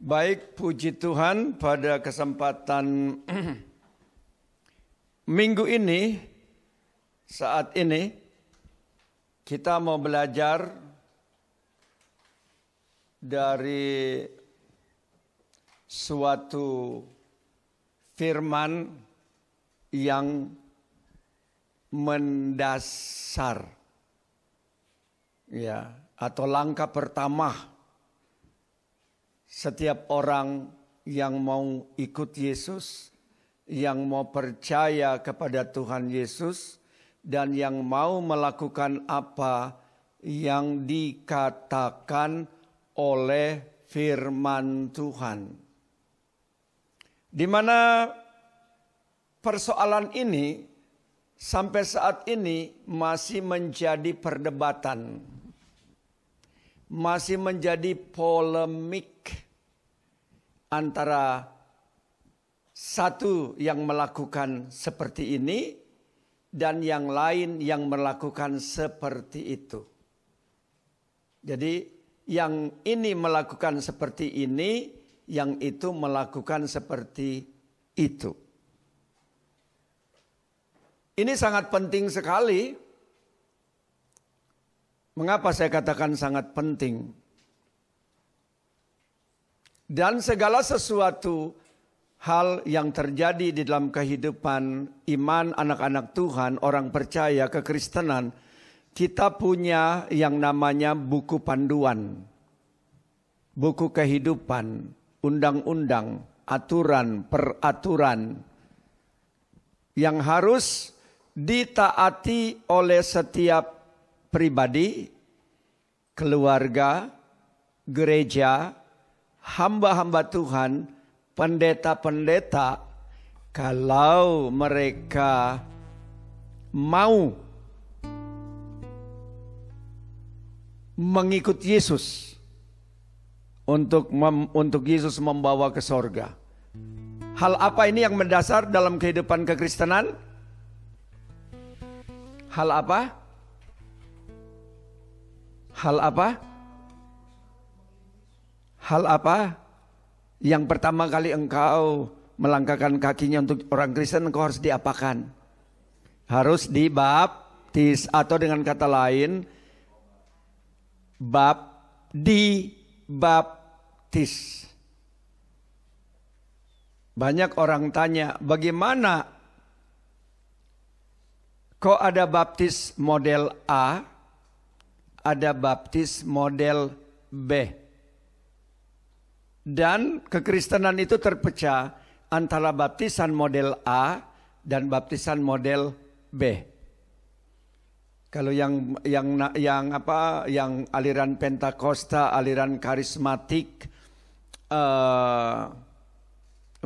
Baik, puji Tuhan, pada kesempatan minggu ini, saat ini, kita mau belajar dari suatu firman yang mendasar, ya, atau langkah pertama setiap orang yang mau ikut Yesus, yang mau percaya kepada Tuhan Yesus, dan yang mau melakukan apa yang dikatakan oleh firman Tuhan. Di mana persoalan ini sampai saat ini masih menjadi perdebatan, masih menjadi polemik antara satu yang melakukan seperti ini dan yang lain yang melakukan seperti itu. Jadi yang ini melakukan seperti ini, yang itu melakukan seperti itu. Ini sangat penting sekali. Mengapa saya katakan sangat penting? Dan segala sesuatu hal yang terjadi di dalam kehidupan iman anak-anak Tuhan, orang percaya kekristenan, kita punya yang namanya buku panduan, buku kehidupan, undang-undang, aturan, peraturan yang harus ditaati oleh setiap pribadi, keluarga, gereja, hamba-hamba Tuhan, pendeta-pendeta, kalau mereka mau mengikut Yesus untuk Yesus membawa ke sorga. Hal apa ini yang mendasar dalam kehidupan kekristenan? Hal apa? Hal apa? Hal apa? Yang pertama kali engkau melangkahkan kakinya untuk orang Kristen, engkau harus diapakan? Harus dibaptis, atau dengan kata lain, dibaptis. Banyak orang tanya, bagaimana kok ada baptis model A, ada baptis model B? Dan kekristenan itu terpecah antara baptisan model A dan baptisan model B. Kalau yang aliran Pentakosta, aliran karismatik,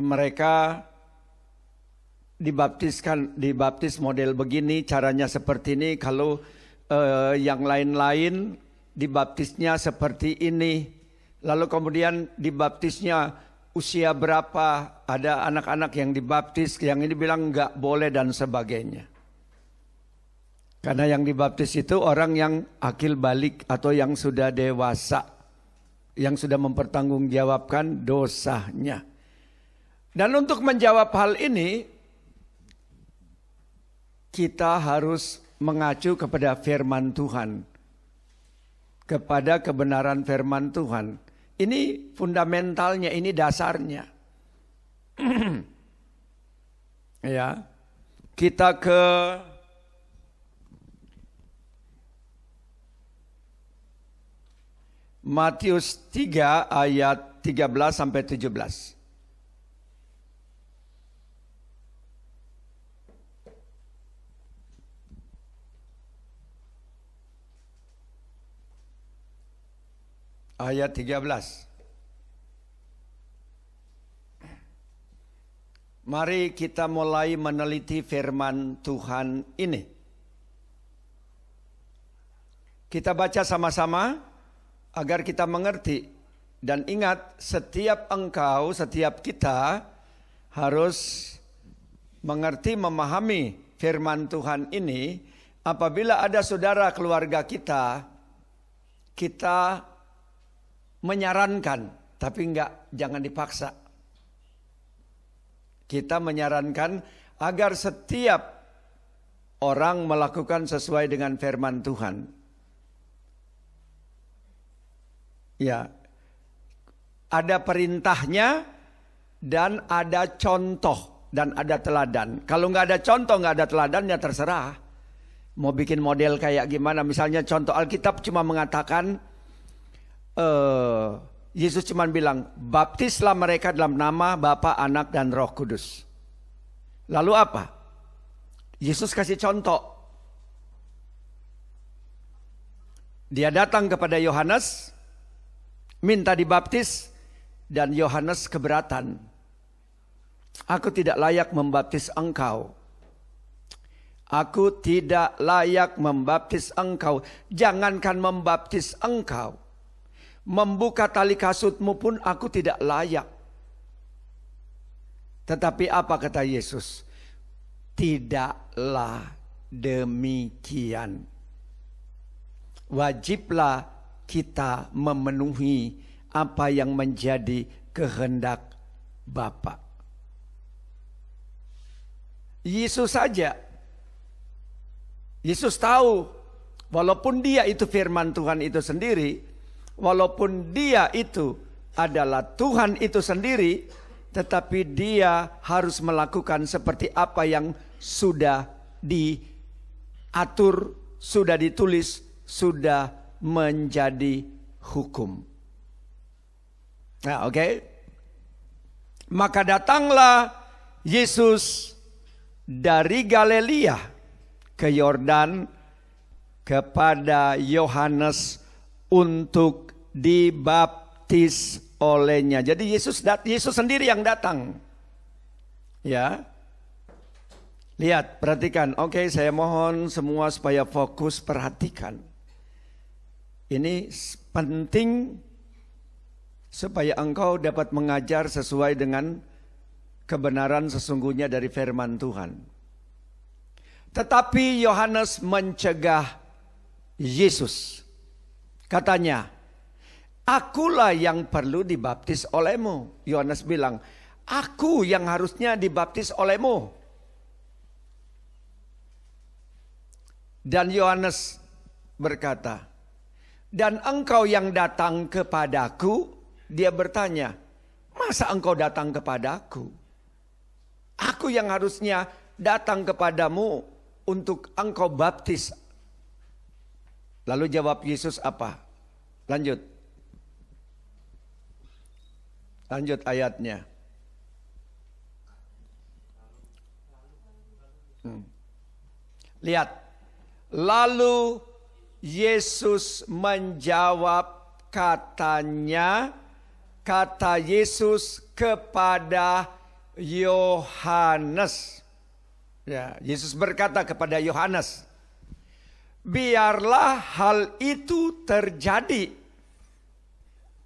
mereka dibaptis model begini, caranya seperti ini. Kalau yang lain-lain dibaptisnya seperti ini. Lalu kemudian dibaptisnya usia berapa, ada anak-anak yang dibaptis, yang ini bilang enggak boleh dan sebagainya. Karena yang dibaptis itu orang yang akil balik atau yang sudah dewasa, yang sudah mempertanggungjawabkan dosanya. Dan untuk menjawab hal ini, kita harus mengacu kepada firman Tuhan, kepada kebenaran firman Tuhan. Ini fundamentalnya, ini dasarnya. Ya. Kita ke Matius 3 ayat 13 sampai 17. Ayat 13. Mari kita mulai meneliti firman Tuhan ini. Kita baca sama-sama agar kita mengerti. Dan ingat, setiap engkau, setiap kita harus mengerti, memahami firman Tuhan ini. Apabila ada saudara keluarga kita, kita menyarankan Tapi jangan dipaksa. Kita menyarankan agar setiap orang melakukan sesuai dengan firman Tuhan. Ya, ada perintahnya dan ada contoh dan ada teladan. Kalau nggak ada contoh, nggak ada teladan, ya terserah. Mau bikin model kayak gimana? Misalnya contoh Alkitab cuma mengatakan, Yesus cuma bilang, baptislah mereka dalam nama Bapa, Anak, dan Roh Kudus. Lalu apa? Yesus kasih contoh. Dia datang kepada Yohanes, minta dibaptis, dan Yohanes keberatan. Aku tidak layak membaptis engkau. Aku tidak layak membaptis engkau. Jangankan membaptis engkau, membuka tali kasutmu pun aku tidak layak. Tetapi apa kata Yesus? Tidaklah demikian. Wajiblah kita memenuhi apa yang menjadi kehendak Bapa. Yesus saja. Yesus tahu, walaupun dia itu firman Tuhan itu sendiri, walaupun dia itu adalah Tuhan itu sendiri, tetapi dia harus melakukan seperti apa yang sudah diatur, sudah ditulis, sudah menjadi hukum. Nah, oke. Maka datanglah Yesus dari Galilea ke Yordan kepada Yohanes untuk dibaptis olehnya. Jadi Yesus sendiri yang datang. Ya. Lihat, perhatikan. Oke, saya mohon semua supaya fokus perhatikan. Ini penting supaya engkau dapat mengajar sesuai dengan kebenaran sesungguhnya dari firman Tuhan. Tetapi Yohanes mencegah Yesus. Katanya, akulah yang perlu dibaptis olehmu. Yohanes bilang, aku yang harusnya dibaptis olehmu. Dan Yohanes berkata, dan engkau yang datang kepadaku. Dia bertanya, masa engkau datang kepadaku? Aku yang harusnya datang kepadamu untuk engkau baptis. Lalu jawab Yesus apa? Lanjut ayatnya. Lihat. Lalu Yesus menjawab, kata Yesus kepada Yohanes. Ya, Yesus berkata kepada Yohanes, biarlah hal itu terjadi.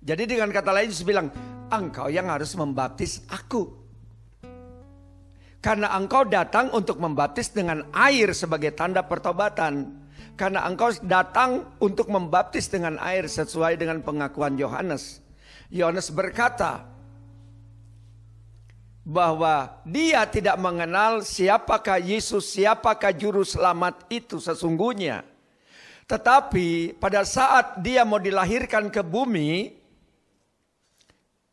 Jadi dengan kata lain Yesus bilang, engkau yang harus membaptis aku. Karena engkau datang untuk membaptis dengan air sebagai tanda pertobatan. Karena engkau datang untuk membaptis dengan air sesuai dengan pengakuan Yohanes. Yohanes berkata bahwa dia tidak mengenal siapakah Yesus, siapakah juru selamat itu sesungguhnya. Tetapi pada saat dia mau dilahirkan ke bumi,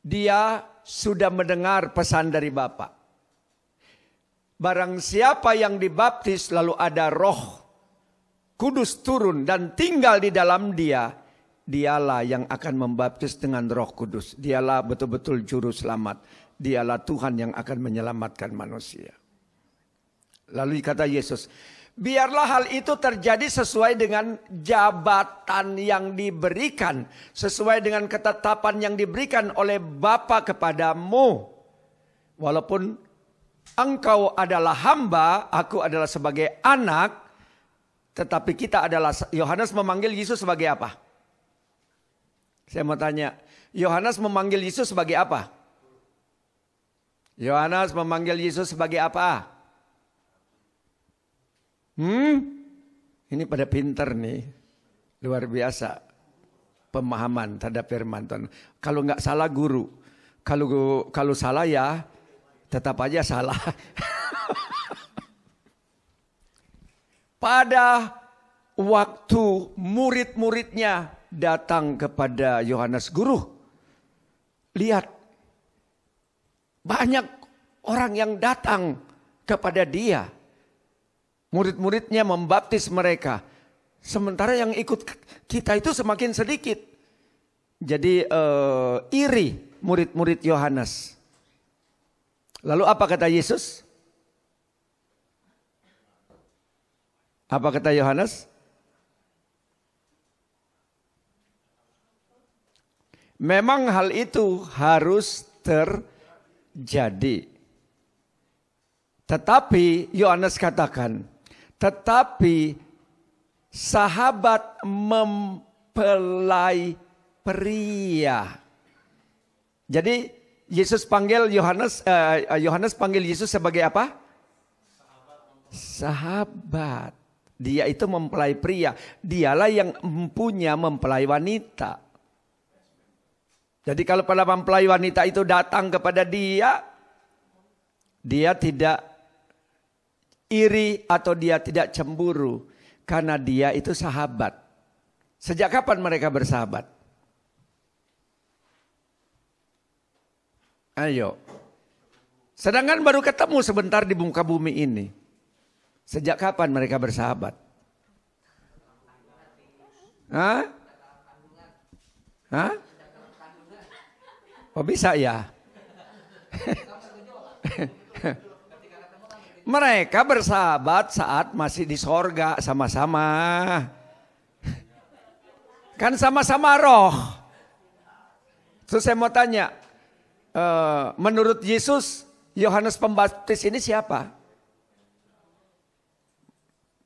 dia sudah mendengar pesan dari Bapa. Barang siapa yang dibaptis lalu ada Roh Kudus turun dan tinggal di dalam dia, dialah yang akan membaptis dengan Roh Kudus. Dialah betul-betul juru selamat. Dialah Tuhan yang akan menyelamatkan manusia. Lalu kata Yesus, biarlah hal itu terjadi sesuai dengan jabatan yang diberikan, sesuai dengan ketetapan yang diberikan oleh Bapa kepadamu. Walaupun engkau adalah hamba, aku adalah sebagai anak, tetapi kita adalah, Yohanes memanggil Yesus sebagai apa? Saya mau tanya, Yohanes memanggil Yesus sebagai apa? Yohanes memanggil Yesus sebagai apa? Ini pada pinter nih, luar biasa. pemahaman terhadap firman Tuhan. Kalau nggak salah guru, kalau salah ya tetap aja salah. Pada waktu murid-muridnya datang kepada Yohanes, guru, lihat banyak orang yang datang kepada dia. Murid-muridnya membaptis mereka. Sementara yang ikut kita itu semakin sedikit. Jadi iri murid-murid Yohanes. Lalu apa kata Yesus? Apa kata Yohanes? Memang hal itu harus terjadi. Tetapi Yohanes katakan, tetapi sahabat mempelai pria. Jadi Yesus panggil Yohanes panggil Yesus sebagai apa? Sahabat. Dia itu mempelai pria. Dialah yang punya mempelai wanita. Jadi kalau pada mempelai wanita itu datang kepada dia tidak iri atau dia tidak cemburu. Karena dia itu sahabat. Sejak kapan mereka bersahabat? Ayo. Sedangkan baru ketemu sebentar di muka bumi ini. Sejak kapan mereka bersahabat? Hah? Hah? Oh bisa ya? Mereka bersahabat saat masih di sorga sama-sama. Kan sama-sama roh. Terus saya mau tanya, menurut Yesus, Yohanes Pembaptis ini siapa?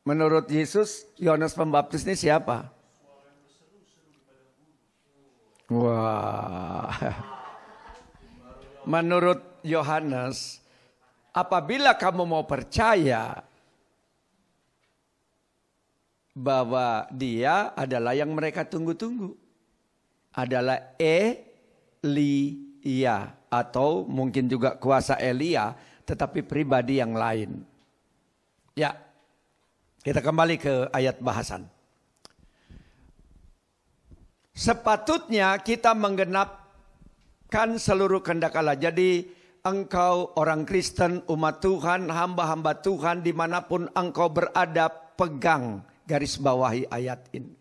Menurut Yesus, Yohanes Pembaptis ini siapa? Wah. Menurut Yohanes, apabila kamu mau percaya bahwa dia adalah yang mereka tunggu-tunggu, adalah Elia atau mungkin juga kuasa Elia, tetapi pribadi yang lain. Ya, kita kembali ke ayat bahasan. Sepatutnya kita menggenapkan seluruh kehendak Allah. Jadi engkau orang Kristen, umat Tuhan, hamba-hamba Tuhan, dimanapun engkau berada, pegang garis bawahi ayat ini.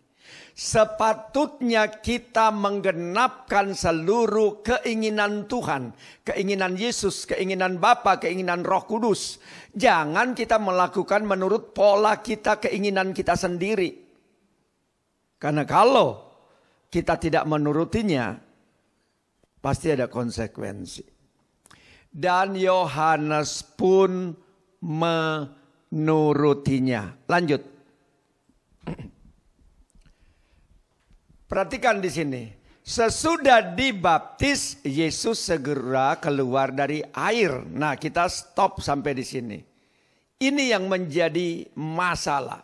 Sepatutnya kita menggenapkan seluruh keinginan Tuhan, keinginan Yesus, keinginan Bapa, keinginan Roh Kudus. Jangan kita melakukan menurut pola kita, keinginan kita sendiri. Karena kalau kita tidak menurutinya, pasti ada konsekuensi. Dan Yohanes pun menurutinya. Lanjut. Perhatikan di sini. Sesudah dibaptis, Yesus segera keluar dari air. Nah, kita stop sampai di sini. Ini yang menjadi masalah.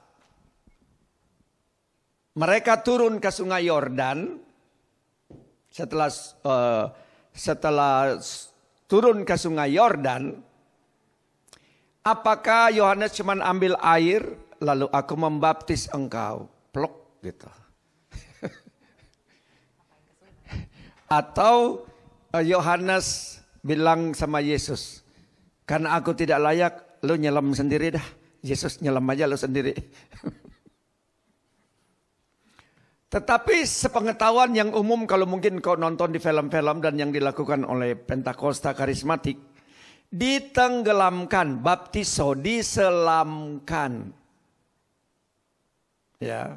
Mereka turun ke Sungai Yordan. Setelah turun ke Sungai Yordan, apakah Yohanes cuma ambil air lalu aku membaptis engkau, plok gitu? Atau Yohanes bilang sama Yesus, karena aku tidak layak, lu nyelam sendiri dah. Yesus nyelam aja lu sendiri. Tetapi sepengetahuan yang umum, kalau mungkin kau nonton di film-film dan yang dilakukan oleh Pentakosta karismatik, ditenggelamkan, baptiso, diselamkan. Ya.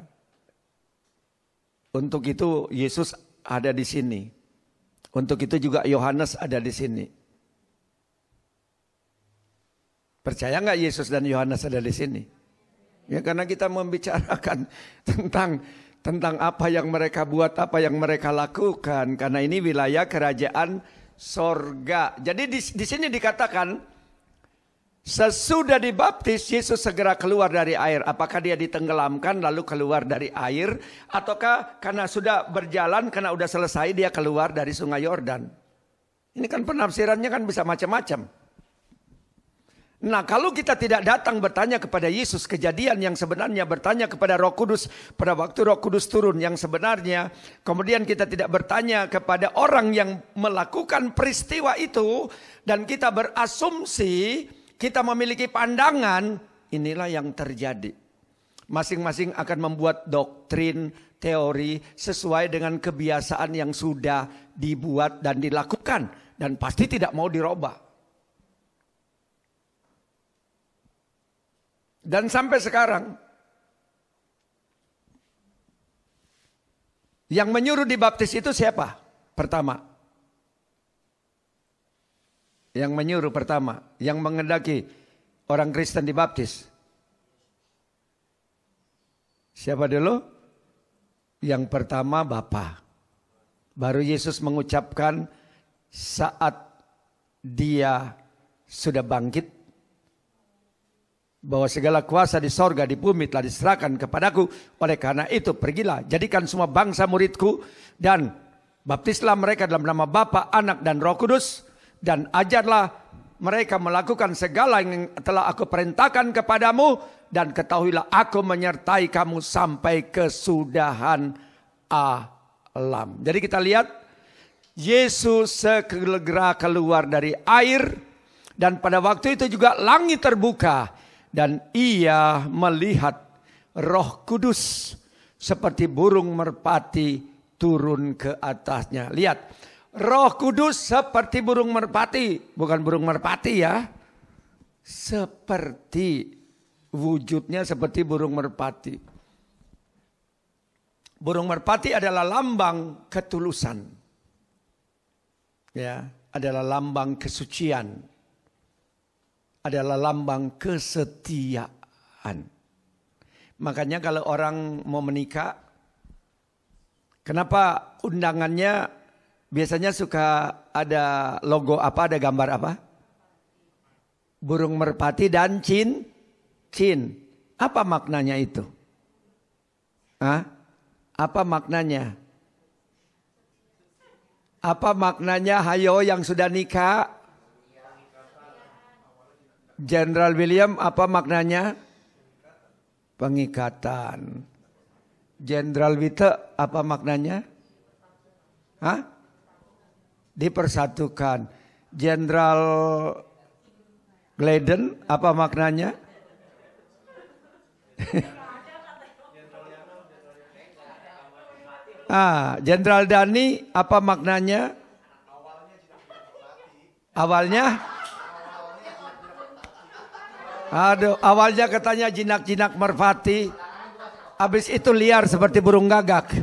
Untuk itu Yesus ada di sini. Untuk itu juga Yohanes ada di sini. Percaya nggak Yesus dan Yohanes ada di sini? Ya, karena kita membicarakan tentang apa yang mereka buat, apa yang mereka lakukan. Karena ini wilayah kerajaan sorga. Jadi di sini dikatakan Sesudah dibaptis, Yesus segera keluar dari air. Apakah dia ditenggelamkan lalu keluar dari air? Ataukah karena sudah berjalan, karena sudah selesai dia keluar dari sungai Yordan? Ini kan penafsirannya kan bisa macam-macam. Nah, kalau kita tidak datang bertanya kepada Yesus kejadian yang sebenarnya, bertanya kepada Roh Kudus pada waktu Roh Kudus turun yang sebenarnya, kemudian kita tidak bertanya kepada orang yang melakukan peristiwa itu, dan kita berasumsi, kita memiliki pandangan, inilah yang terjadi. Masing-masing akan membuat doktrin, teori sesuai dengan kebiasaan yang sudah dibuat dan dilakukan, dan pasti tidak mau dirubah. Dan sampai sekarang, yang menyuruh dibaptis itu siapa? Pertama. Yang menyuruh pertama, yang mengendaki orang Kristen dibaptis. Siapa dulu? Yang pertama Bapa. Baru Yesus mengucapkan saat dia sudah bangkit, bahwa segala kuasa di sorga di bumi telah diserahkan kepadaku. Oleh karena itu pergilah, jadikan semua bangsa muridku, dan baptislah mereka dalam nama Bapa, Anak dan Roh Kudus, dan ajarlah mereka melakukan segala yang telah aku perintahkan kepadamu, dan ketahuilah aku menyertai kamu sampai kesudahan alam. Jadi kita lihat Yesus segera keluar dari air, dan pada waktu itu juga langit terbuka. Dan ia melihat Roh Kudus seperti burung merpati turun ke atasnya. Lihat, Roh Kudus seperti burung merpati. Bukan burung merpati ya. Seperti, wujudnya seperti burung merpati. Burung merpati adalah lambang ketulusan. Ya, adalah lambang kesucian. Adalah lambang kesetiaan. Makanya kalau orang mau menikah, kenapa undangannya biasanya suka ada logo apa, ada gambar apa? Burung merpati dan cincin. Apa maknanya itu? Hah? Apa maknanya? Apa maknanya hayo yang sudah nikah? Jenderal William, apa maknanya? Pengikatan. Jenderal Witte, apa maknanya? Hah? Dipersatukan. Jenderal Gladden, apa maknanya? Jenderal Dani, apa maknanya? Awalnya? Aduh, awalnya katanya jinak-jinak merpati. Habis itu liar seperti burung gagak.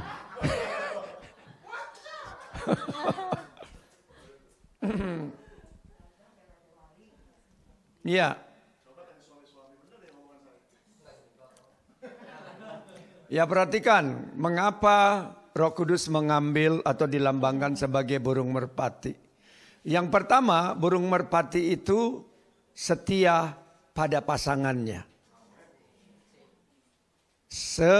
Iya. Ya, perhatikan mengapa Roh Kudus mengambil atau dilambangkan sebagai burung merpati. Yang pertama, burung merpati itu setia pada pasangannya. Setia.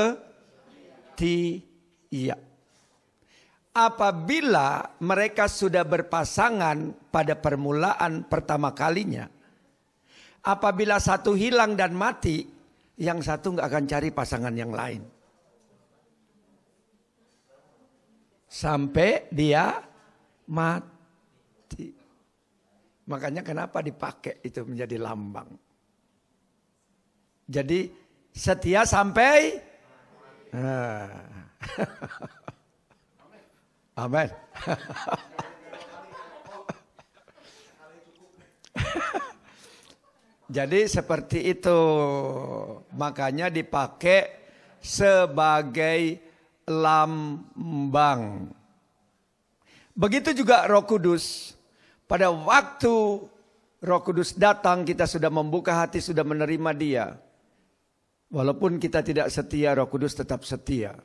Apabila mereka sudah berpasangan pada permulaan pertama kalinya, apabila satu hilang dan mati, yang satu nggak akan cari pasangan yang lain. Sampai dia mati. Makanya kenapa dipakai itu menjadi lambang. Jadi setia sampai amin. Jadi seperti itu. Makanya dipakai sebagai lambang. Begitu juga Roh Kudus. Pada waktu Roh Kudus datang, kita sudah membuka hati, sudah menerima Dia. Walaupun kita tidak setia, Roh Kudus tetap setia.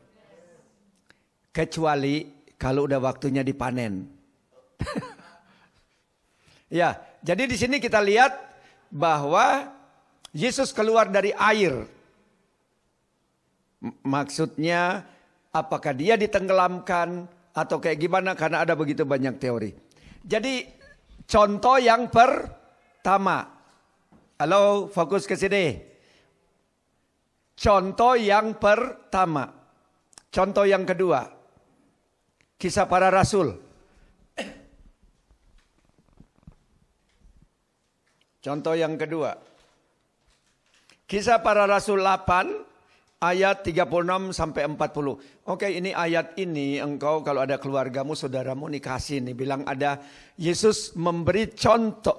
Kecuali kalau udah waktunya dipanen. Ya, jadi di sini kita lihat bahwa Yesus keluar dari air. Maksudnya apakah dia ditenggelamkan atau kayak gimana, karena ada begitu banyak teori. Jadi contoh yang pertama. Halo, fokus ke sini. Contoh yang pertama. Contoh yang kedua. Kisah Para Rasul. Contoh yang kedua. Kisah Para Rasul 8 ayat 36 sampai 40. Oke, ini ayat ini engkau kalau ada keluargamu, saudaramu nih kasih nih, bilang ada Yesus memberi contoh,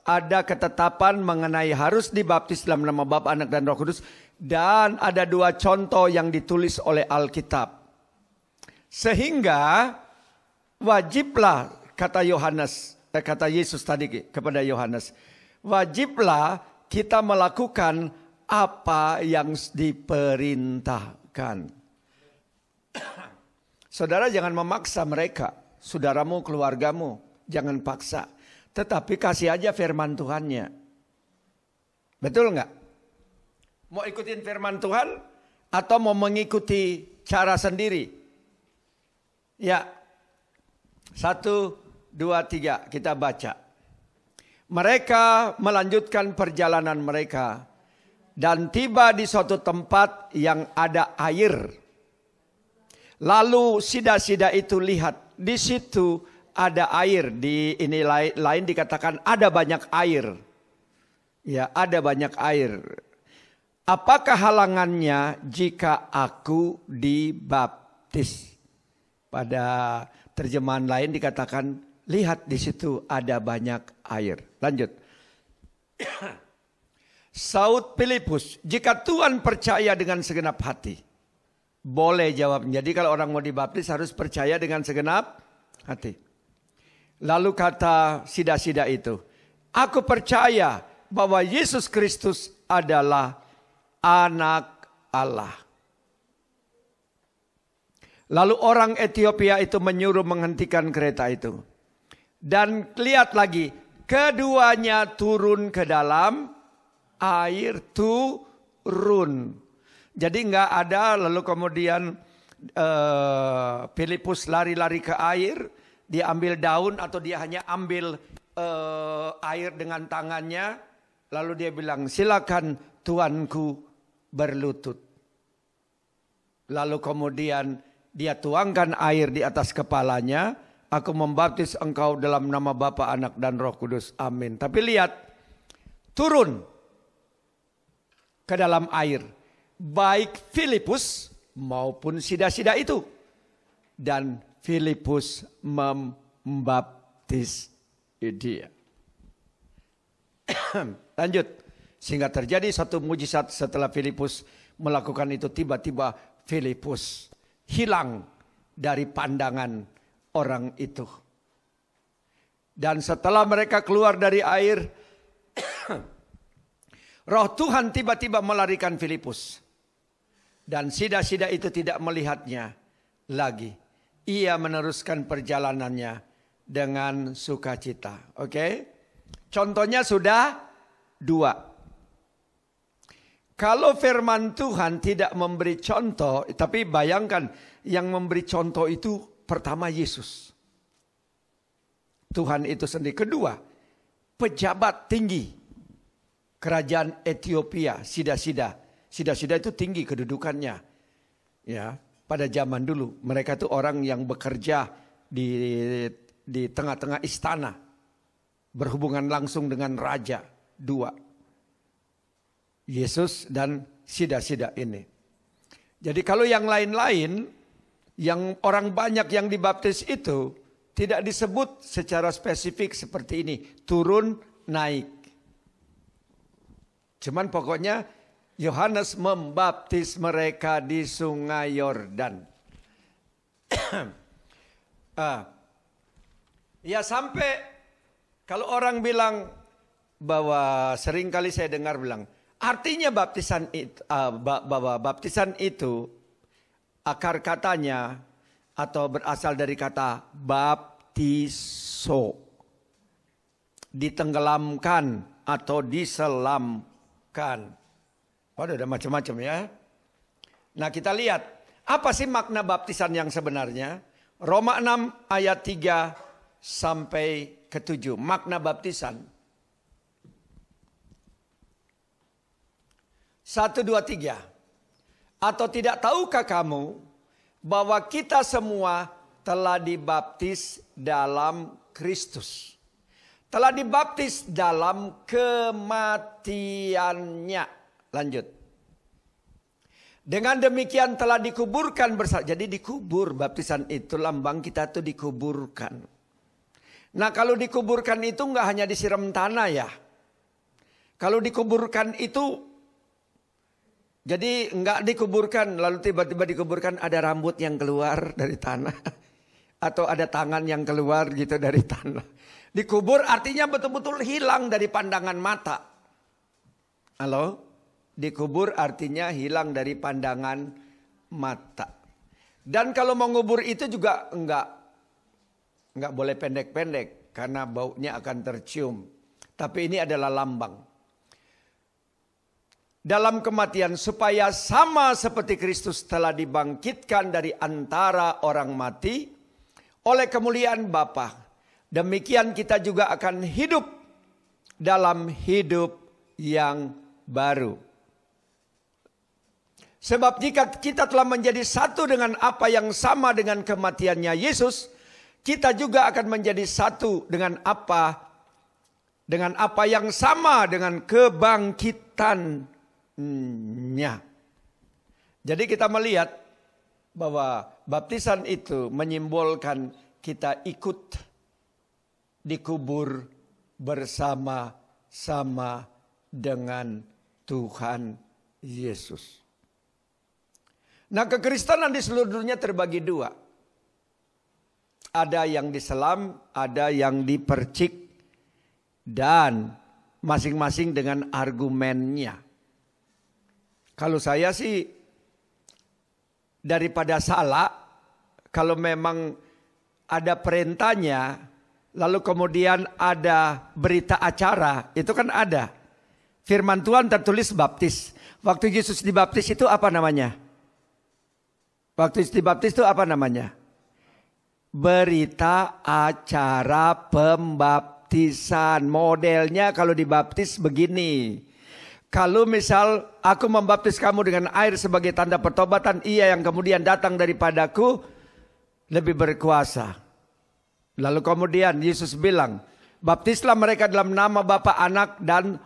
ada ketetapan mengenai harus dibaptis dalam nama Bapa, Anak dan Roh Kudus, dan ada 2 contoh yang ditulis oleh Alkitab. Sehingga wajiblah, kata Yesus tadi kepada Yohanes, wajiblah kita melakukan apa yang diperintahkan. Saudara jangan memaksa mereka, saudaramu, keluargamu, jangan paksa. Tetapi kasih aja firman Tuhannya. Betul nggak? Mau ikutin firman Tuhan atau mau mengikuti cara sendiri? Ya, 1, 2, 3 kita baca. Mereka melanjutkan perjalanan mereka dan tiba di suatu tempat yang ada air. Lalu sida-sida itu lihat, di situ ada air. Di ini lain dikatakan ada banyak air. Ya, ada banyak air. Apakah halangannya jika aku dibaptis? Pada terjemahan lain dikatakan, lihat di situ ada banyak air. Lanjut. Saud Filipus, jika Tuhan percaya dengan segenap hati. Boleh jawab. Jadi kalau orang mau dibaptis harus percaya dengan segenap hati. Lalu kata sida-sida itu, aku percaya bahwa Yesus Kristus adalah Anak Allah. Lalu orang Ethiopia itu menyuruh menghentikan kereta itu. Dan lihat lagi, keduanya turun ke dalam air, turun. Jadi nggak ada lalu kemudian Filipus lari-lari ke air, dia ambil daun atau dia hanya ambil air dengan tangannya, lalu dia bilang, silakan tuanku berlutut. Lalu kemudian dia tuangkan air di atas kepalanya, aku membaptis engkau dalam nama Bapa, Anak dan Roh Kudus. Amin. Tapi lihat, turun ke dalam air. Baik Filipus maupun sida-sida itu. Dan Filipus membaptis dia. Lanjut. Sehingga terjadi satu mujizat setelah Filipus melakukan itu. Tiba-tiba Filipus hilang dari pandangan orang itu. Dan setelah mereka keluar dari air, Roh Tuhan tiba-tiba melarikan Filipus. Dan sida-sida itu tidak melihatnya lagi. Ia meneruskan perjalanannya dengan sukacita. Oke? Contohnya sudah 2. Kalau firman Tuhan tidak memberi contoh, tapi bayangkan yang memberi contoh itu pertama Yesus. Tuhan itu sendiri. Kedua, pejabat tinggi kerajaan Ethiopia, sida-sida. Sida-sida itu tinggi kedudukannya. Ya, pada zaman dulu mereka itu orang yang bekerja di tengah-tengah istana, berhubungan langsung dengan raja. 2. Yesus dan sida-sida ini. Jadi kalau yang lain-lain, yang orang banyak yang dibaptis itu tidak disebut secara spesifik seperti ini, turun naik. Cuman pokoknya Yohanes membaptis mereka di Sungai Yordan. Ya sampai kalau orang bilang bahwa sering kali saya dengar bilang, artinya bahwa baptisan itu akar katanya atau berasal dari kata baptiso, ditenggelamkan atau diselamkan. Waduh, ada macam-macam ya. Nah, kita lihat apa sih makna baptisan yang sebenarnya? Roma 6 ayat 3 sampai ke 7. Makna baptisan. 1, 2, 3. Atau tidak tahukah kamu bahwa kita semua telah dibaptis dalam Kristus? Telah dibaptis dalam kematiannya. Lanjut. Dengan demikian telah dikuburkan bersama. Jadi dikubur, baptisan itu lambang kita tuh dikuburkan. Nah, kalau dikuburkan itu enggak hanya disiram tanah ya. Kalau dikuburkan itu, jadi enggak dikuburkan lalu tiba-tiba dikuburkan ada rambut yang keluar dari tanah. Atau ada tangan yang keluar gitu dari tanah. Dikubur artinya betul-betul hilang dari pandangan mata. Halo? Dikubur artinya hilang dari pandangan mata. Dan kalau mau ngubur itu juga enggak boleh pendek-pendek karena baunya akan tercium. Tapi ini adalah lambang. Dalam kematian supaya sama seperti Kristus telah dibangkitkan dari antara orang mati oleh kemuliaan Bapa. Demikian kita juga akan hidup dalam hidup yang baru. Sebab jika kita telah menjadi satu dengan apa yang sama dengan kematiannya Yesus, kita juga akan menjadi satu dengan apa yang sama dengan kebangkitannya. Jadi kita melihat bahwa baptisan itu menyimbolkan kita ikut dikubur bersama-sama dengan Tuhan Yesus. Nah, kekristenan di seluruh dunia terbagi dua. Ada yang diselam, ada yang dipercik. Dan masing-masing dengan argumennya. Kalau saya sih daripada salah, kalau memang ada perintahnya, lalu kemudian ada berita acara, itu kan ada. Firman Tuhan tertulis baptis. Waktu Yesus dibaptis itu apa namanya? Waktu dibaptis itu apa namanya? Berita acara pembaptisan. Modelnya kalau dibaptis begini. Kalau misal aku membaptis kamu dengan air sebagai tanda pertobatan, ia yang kemudian datang daripadaku lebih berkuasa. Lalu kemudian Yesus bilang, baptislah mereka dalam nama Bapa, Anak, dan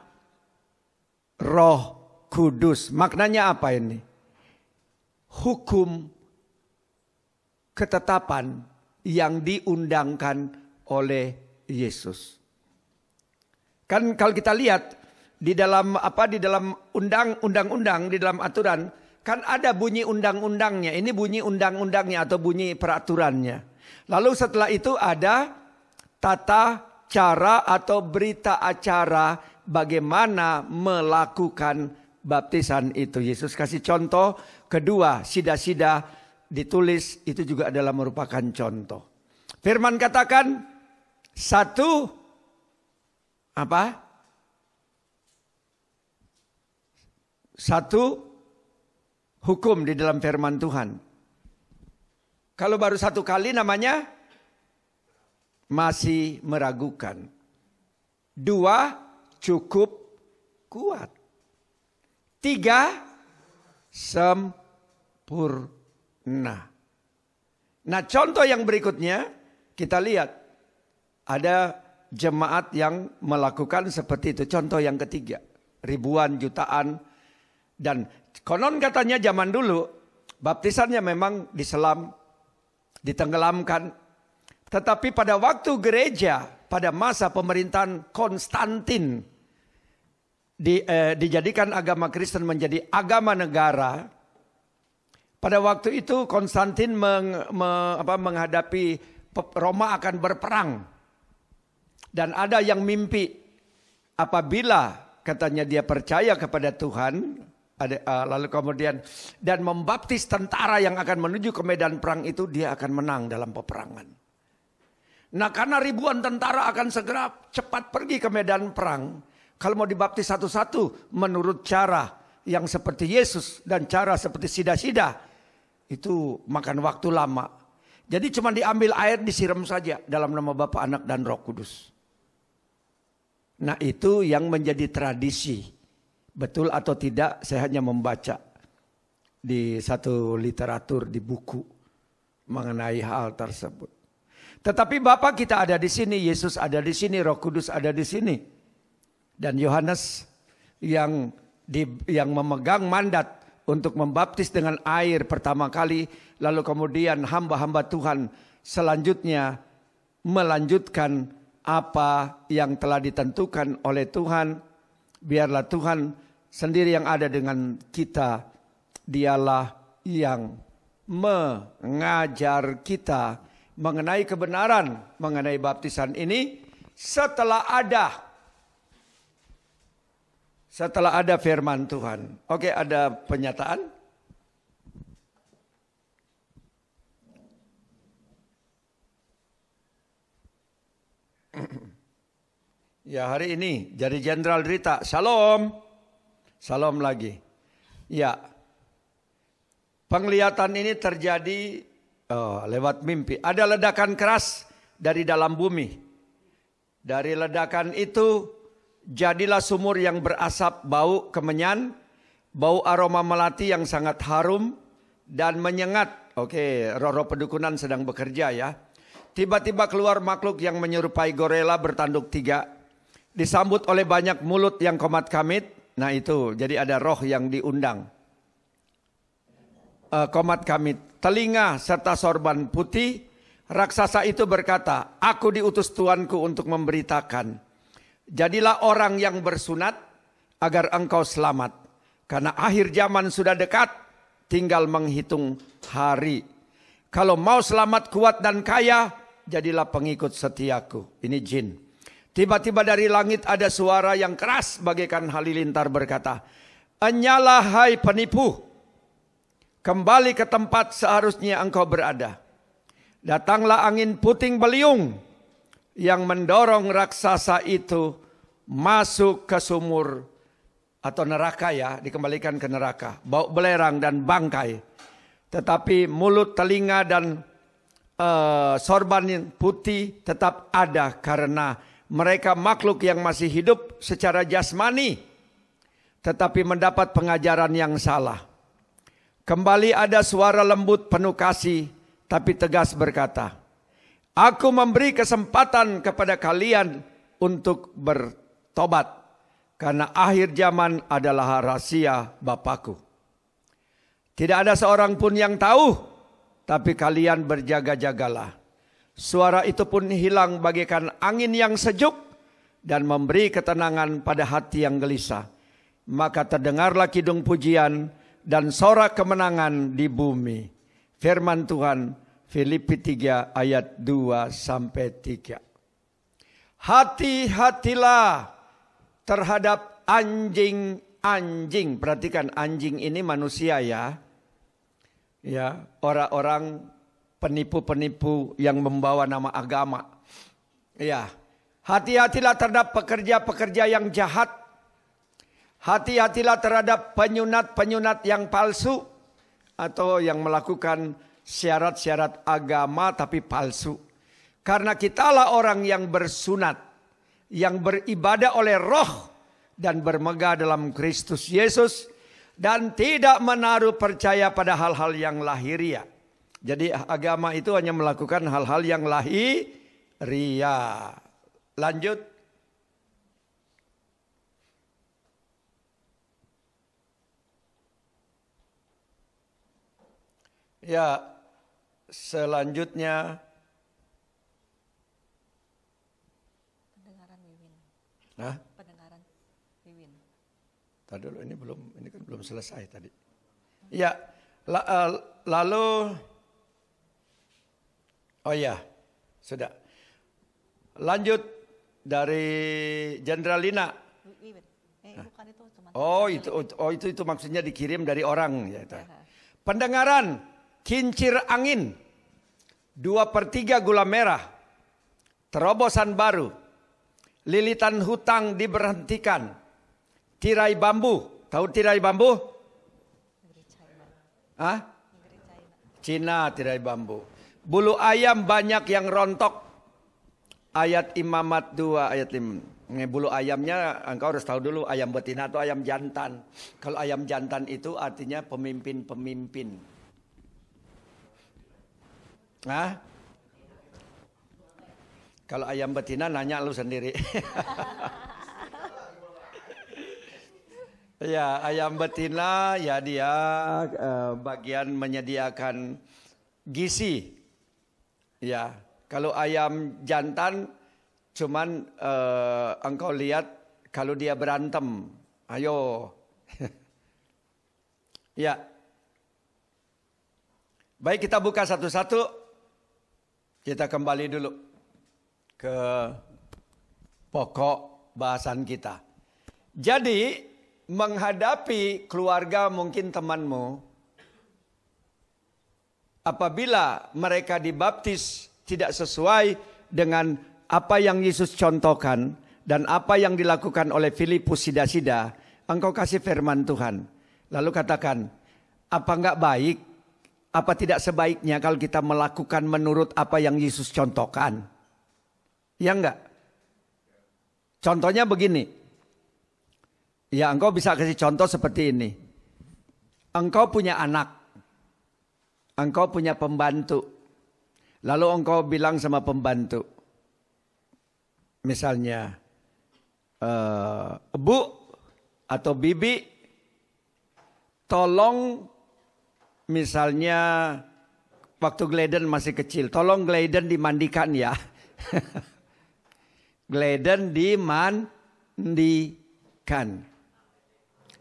Roh Kudus. Maknanya apa ini? Hukum ketetapan yang diundangkan oleh Yesus. Kan kalau kita lihat di dalam undang-undang, di dalam aturan, kan ada bunyi undang-undangnya. Ini bunyi undang-undangnya atau bunyi peraturannya. Lalu setelah itu ada tata cara atau berita acara bagaimana melakukan baptisan itu. Yesus kasih contoh. Kedua, sida-sida ditulis, itu juga adalah merupakan contoh. Firman katakan satu apa? Satu hukum di dalam firman Tuhan. Kalau baru satu kali namanya masih meragukan. Dua cukup kuat. Tiga sempurna. Nah, contoh yang berikutnya kita lihat ada jemaat yang melakukan seperti itu. Contoh yang ketiga, ribuan, jutaan, dan konon katanya zaman dulu baptisannya memang diselam, ditenggelamkan. Tetapi pada waktu gereja pada masa pemerintahan Konstantin dijadikan agama Kristen menjadi agama negara. Pada waktu itu Konstantin menghadapi Roma akan berperang. Dan ada yang mimpi apabila katanya dia percaya kepada Tuhan. Lalu kemudian dan membaptis tentara yang akan menuju ke medan perang itu, dia akan menang dalam peperangan. Nah, karena ribuan tentara akan segera cepat pergi ke medan perang, Kalau mau dibaptis satu-satu menurut cara yang seperti Yesus dan cara seperti sida-sida, itu makan waktu lama. Jadi cuma diambil air, disiram saja dalam nama Bapa, Anak, dan Roh Kudus. Nah itu yang menjadi tradisi. Betul atau tidak saya hanya membaca di satu literatur, di buku mengenai hal tersebut. Tetapi Bapa kita ada di sini, Yesus ada di sini, Roh Kudus ada di sini. Dan Yohanes yang memegang mandat untuk membaptis dengan air pertama kali, lalu kemudian hamba-hamba Tuhan selanjutnya melanjutkan apa yang telah ditentukan oleh Tuhan. Biarlah Tuhan sendiri yang ada dengan kita, dialah yang mengajar kita mengenai kebenaran mengenai baptisan ini setelah ada firman Tuhan. Oke, ada pernyataan? Ya, hari ini jadi Jenderal Rita. Shalom. Shalom lagi. Ya. Penglihatan ini terjadi lewat mimpi. Ada ledakan keras dari dalam bumi. Dari ledakan itu jadilah sumur yang berasap, bau kemenyan, bau aroma melati yang sangat harum dan menyengat. Oke, roh-roh pedukunan sedang bekerja ya. Tiba-tiba keluar makhluk yang menyerupai gorila bertanduk 3. Disambut oleh banyak mulut yang komat kamit. Nah itu, jadi ada roh yang diundang. Komat kamit, telinga serta sorban putih. Raksasa itu berkata, aku diutus Tuanku untuk memberitakan. Jadilah orang yang bersunat agar engkau selamat. Karena akhir zaman sudah dekat, tinggal menghitung hari. Kalau mau selamat, kuat dan kaya, jadilah pengikut setiaku. Ini jin. Tiba-tiba dari langit ada suara yang keras bagaikan halilintar berkata, enyalah hai penipu, kembali ke tempat seharusnya engkau berada. Datanglah angin puting beliung yang mendorong raksasa itu masuk ke sumur atau neraka ya, dikembalikan ke neraka. Bau belerang dan bangkai. Tetapi mulut, telinga dan sorban putih tetap ada karena mereka makhluk yang masih hidup secara jasmani, tetapi mendapat pengajaran yang salah. Kembali ada suara lembut penuh kasih, tapi tegas berkata, aku memberi kesempatan kepada kalian untuk bertobat, karena akhir zaman adalah rahasia Bapakku. Tidak ada seorang pun yang tahu, tapi kalian berjaga-jagalah. Suara itu pun hilang bagaikan angin yang sejuk dan memberi ketenangan pada hati yang gelisah. Maka terdengarlah kidung pujian dan sorak kemenangan di bumi. Firman Tuhan, Filipi 3 ayat 2-3. Hati-hatilah terhadap anjing-anjing. Perhatikan, anjing ini manusia ya. Ya, orang-orang penipu-penipu yang membawa nama agama. Ya, hati-hatilah terhadap pekerja-pekerja yang jahat. Hati-hatilah terhadap penyunat-penyunat yang palsu atau yang melakukan syarat-syarat agama tapi palsu. Karena kitalah orang yang bersunat, yang beribadah oleh Roh dan bermegah dalam Kristus Yesus dan tidak menaruh percaya pada hal-hal yang lahiriah. Jadi agama itu hanya melakukan hal-hal yang lahiriah. Lanjut. Ya, selanjutnya. Pendengaran Wiwin. Hah? Pendengaran Wiwin. Tadi dulu, ini kan belum selesai tadi. Ya, lalu. Oh ya, sudah. Lanjut dari Jenderal Lina. Bukan itu cuma. Itu maksudnya dikirim dari orang ya itu. Pendengaran, kincir angin, 2/3 gula merah, terobosan baru, Lilitan hutang diberhentikan. Tirai bambu. Tahu tirai bambu? Negeri China. Hah? Negeri China. Cina tirai bambu. Bulu ayam banyak yang rontok. Ayat Imamat 2 ayat 5. Bulu ayamnya engkau harus tahu dulu ayam betina atau ayam jantan. Kalau ayam jantan itu artinya pemimpin-pemimpin. Hah? Kalau ayam betina nanya lu sendiri. Ya, ayam betina ya dia bagian menyediakan gizi. Ya, kalau ayam jantan cuman engkau lihat kalau dia berantem. Ayo. Ya. Baik, kita buka satu-satu. Kita kembali dulu ke pokok bahasan kita. Jadi menghadapi keluarga mungkin temanmu, apabila mereka dibaptis tidak sesuai dengan apa yang Yesus contohkan dan apa yang dilakukan oleh Filipus sida-sida, engkau kasih firman Tuhan. Lalu katakan, apa enggak baik, apa tidak sebaiknya kalau kita melakukan menurut apa yang Yesus contohkan? Ya enggak? Contohnya begini. Ya, engkau bisa kasih contoh seperti ini. Engkau punya anak. Engkau punya pembantu. Lalu engkau bilang sama pembantu. Misalnya, Bu atau Bibi, tolong misalnya waktu Glayden masih kecil, tolong Glayden dimandikan ya. Glayden dimandikan.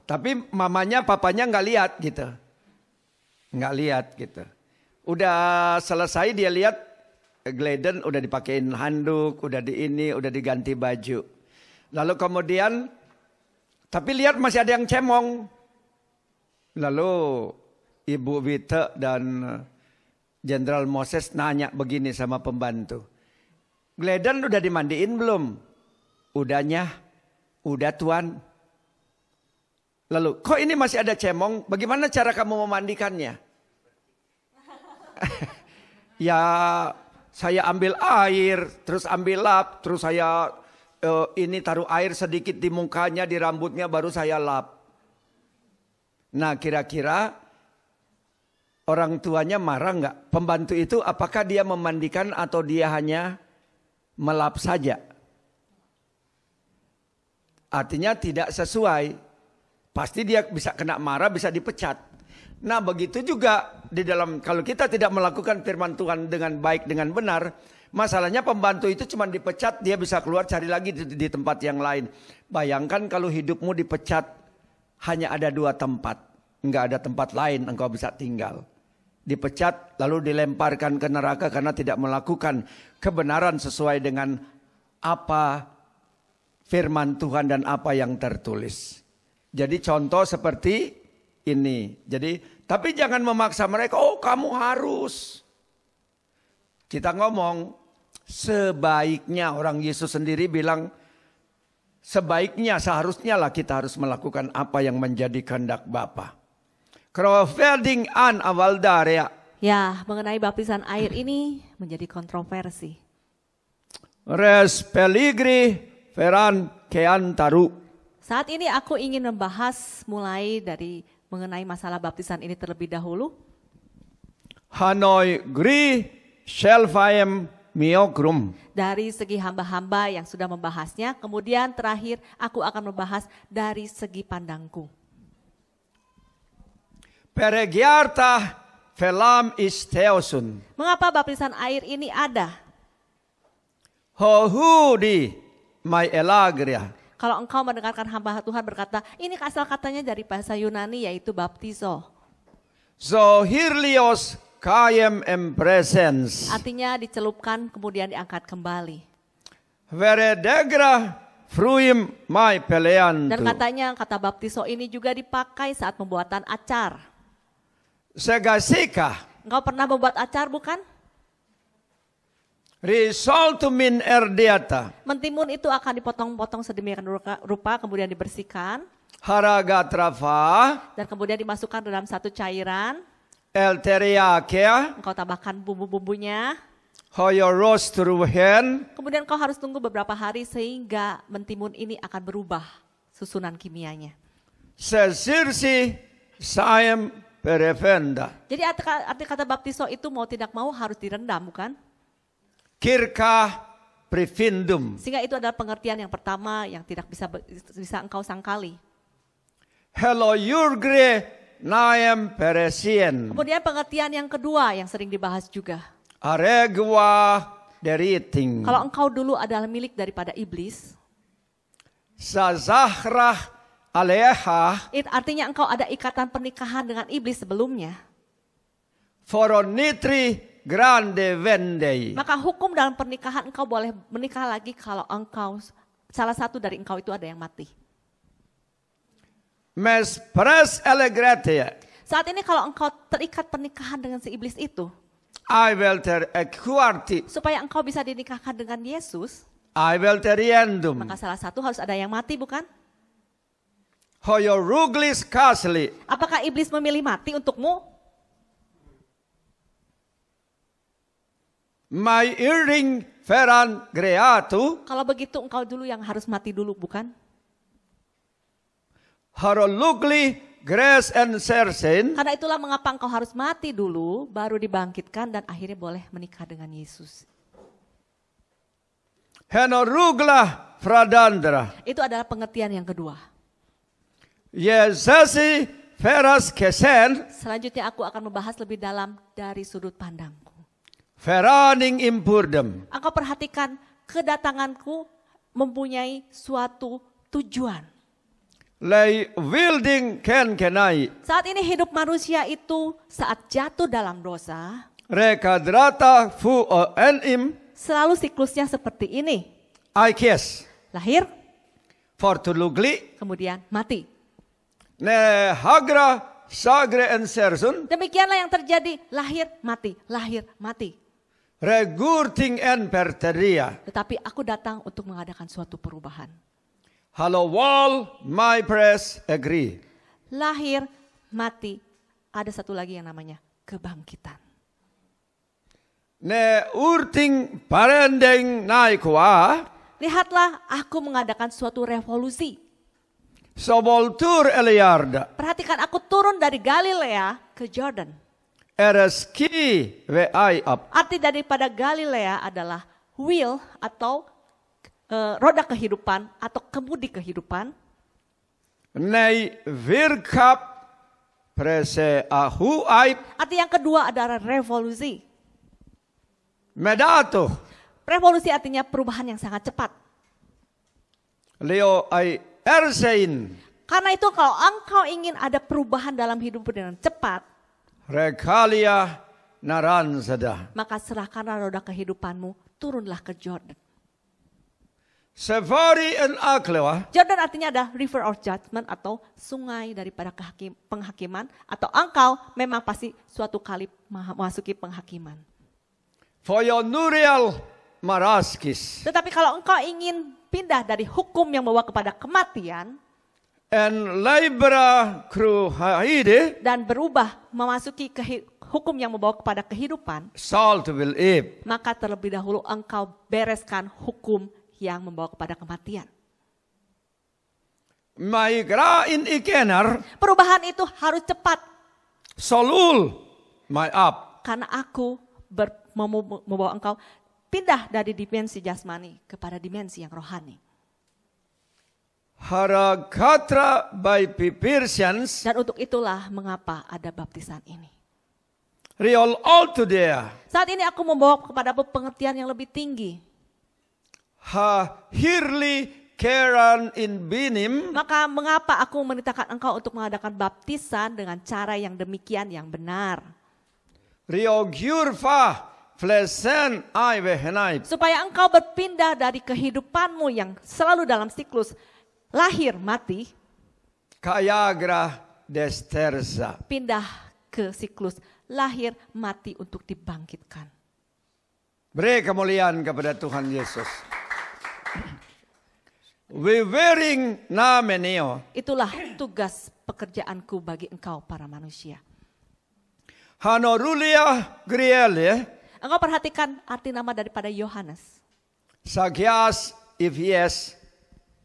Tapi mamanya papanya nggak lihat gitu. Nggak lihat gitu. Udah selesai dia lihat Glayden udah dipakein handuk, udah udah diganti baju. Lalu kemudian, tapi lihat masih ada yang cemong. Lalu Ibu Wite dan Jenderal Moses nanya begini sama pembantu. Glayden udah dimandiin belum? Udahnya, udah Tuan. Lalu, kok ini masih ada cemong? Bagaimana cara kamu memandikannya? Ya, saya ambil air, terus ambil lap, terus saya ini taruh air sedikit di mukanya, di rambutnya, baru saya lap. Nah, kira-kira orang tuanya marah nggak? Pembantu itu apakah dia memandikan atau dia hanya melap saja? Artinya tidak sesuai. Pasti dia bisa kena marah, bisa dipecat. Nah, begitu juga di dalam kalau kita tidak melakukan firman Tuhan dengan baik, dengan benar, masalahnya pembantu itu cuma dipecat, dia bisa keluar cari lagi di tempat yang lain. Bayangkan kalau hidupmu dipecat hanya ada 2 tempat, nggak ada tempat lain engkau bisa tinggal. Dipecat lalu dilemparkan ke neraka karena tidak melakukan kebenaran sesuai dengan apa firman Tuhan dan apa yang tertulis. Jadi contoh seperti ini. Jadi tapi jangan memaksa mereka, oh kamu harus. Kita ngomong sebaiknya, orang Yesus sendiri bilang sebaiknya, seharusnya lah kita harus melakukan apa yang menjadi kehendak Bapa. Kroverding an awal daria. Ya, mengenai baptisan air ini menjadi kontroversi. Res peligri feran keantaru. Saat ini aku ingin membahas mulai dari mengenai masalah baptisan ini terlebih dahulu. Hanoi gri shelfaem miokrum. Dari segi hamba-hamba yang sudah membahasnya, kemudian terakhir aku akan membahas dari segi pandangku. Peregiarta felam isteosun. Mengapa baptisan air ini ada? Hohudi mai elagria. Kalau engkau mendengarkan hamba Tuhan berkata, ini asal katanya dari bahasa Yunani yaitu baptizo. Zohirlios kayem empresens. Artinya dicelupkan kemudian diangkat kembali. Veredegra fruim mai peleantu. Dan katanya kata baptizo ini juga dipakai saat pembuatan acar. Segasika. Engkau pernah membuat acar bukan? Risolto min erdiata. Mentimun itu akan dipotong-potong sedemikian rupa, kemudian dibersihkan. Haragatrafa. Dan kemudian dimasukkan dalam satu cairan. Elteriakea. Engkau tambahkan bumbu-bumbunya. Hoyorostruhen. Kemudian kau harus tunggu beberapa hari sehingga mentimun ini akan berubah susunan kimianya. Sesirsi saem perefenda. Jadi arti kata baptiso itu mau tidak mau harus direndam, bukan? Kirka prefindum. Sehingga itu adalah pengertian yang pertama yang tidak bisa engkau sangkali. Hello yurgre naem peresien. Kemudian pengertian yang kedua yang sering dibahas juga. Aregwa deriting. Kalau engkau dulu adalah milik daripada iblis. Sazahrah aleha. Artinya engkau ada ikatan pernikahan dengan iblis sebelumnya. Foronitri grande vendei. Maka hukum dalam pernikahan engkau boleh menikah lagi kalau engkau salah satu dari engkau itu ada yang mati. Mes pres elegrete. Saat ini kalau engkau terikat pernikahan dengan si iblis itu, I will ter equarti. supaya engkau bisa dinikahkan dengan Yesus, I will teriendum. maka salah satu harus ada yang mati, bukan? Hoyo ruglis kasli. Apakah iblis memilih mati untukmu? My earring feran greatu. Kalau begitu engkau dulu yang harus mati dulu, bukan? Harolugli grace and sersen. Karena itulah mengapa engkau harus mati dulu, baru dibangkitkan dan akhirnya boleh menikah dengan Yesus. Henorugla fradandra. Itu adalah pengertian yang kedua. Yesasi feras kesen. Selanjutnya aku akan membahas lebih dalam dari sudut pandangku. Feraning impurdem. Engkau perhatikan kedatanganku mempunyai suatu tujuan. Lei wilding ken kenai. Saat ini hidup manusia itu saat jatuh dalam dosa, Rekadrata fu o enim. selalu siklusnya seperti ini. Aikes. Lahir, Fortulugli. kemudian mati. Ne hagra sagre en sersun. Demikianlah yang terjadi, lahir, mati, lahir, mati. Regurting en perteria. Tetapi aku datang untuk mengadakan suatu perubahan. Hello wall, my press agree. Lahir, mati, ada satu lagi yang namanya kebangkitan. Ne urting parendeng naikwa. Lihatlah, aku mengadakan suatu revolusi. Soboltur eliarda. Perhatikan, aku turun dari Galilea ke Jordan. Ereski we I up. Arti daripada Galilea adalah wheel atau roda kehidupan atau kemudi kehidupan. Nei virkap prese ahu aip. Arti yang kedua adalah revolusi. Medato. Revolusi artinya perubahan yang sangat cepat. Leo ai ersein. Karena itu kalau engkau ingin ada perubahan dalam hidup dengan cepat, Rekalia naranzada. maka serahkanlah roda kehidupanmu, turunlah ke Jordan. Safari en aklewa. Jordan artinya ada river of judgment atau sungai daripada penghakiman. Atau engkau memang pasti suatu kali memasuki penghakiman. Foyo nurial maraskis. Tetapi kalau engkau ingin pindah dari hukum yang membawa kepada kematian, En libra kru haide. dan berubah memasuki hukum yang membawa kepada kehidupan, Salt will eat. maka terlebih dahulu engkau bereskan hukum yang membawa kepada kematian. Maigra in ikenar. Perubahan itu harus cepat. Solul. My up. Karena aku membawa engkau pindah dari dimensi jasmani kepada dimensi yang rohani. Harakatra by Pipirsians. Dan untuk itulah mengapa ada baptisan ini. Real all today. Saat ini aku membawa kepada pengertian yang lebih tinggi. Ha hirli keran in binim. Maka mengapa aku memerintahkan engkau untuk mengadakan baptisan dengan cara yang demikian yang benar. Rio gyurfa flesen ai vehenai. Supaya engkau berpindah dari kehidupanmu yang selalu dalam siklus lahir mati, Kayagra desterza. pindah ke siklus lahir mati untuk dibangkitkan. Beri kemuliaan kepada Tuhan Yesus. We wearing nameneo. Itulah tugas pekerjaanku bagi engkau para manusia. Hanorulia griele. Engkau perhatikan arti nama daripada Yohanes. Sagias ivies.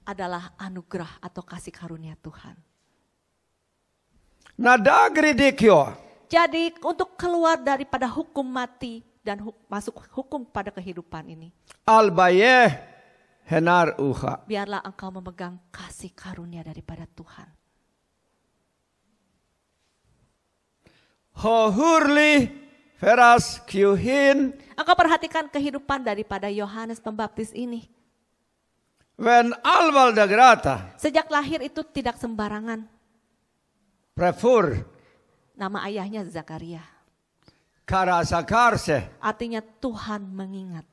Adalah anugerah atau kasih karunia Tuhan. Nadagri dikyo. Jadi untuk keluar daripada hukum mati dan masuk hukum pada kehidupan ini. Albaye henar uha. Biarlah engkau memegang kasih karunia daripada Tuhan. Hohurli feras kyuhin. Engkau perhatikan kehidupan daripada Yohanes Pembaptis ini. When alval dagrata. Sejak lahir itu tidak sembarangan. Prefur. Nama ayahnya Zakaria. Karasakarse. Artinya Tuhan mengingat.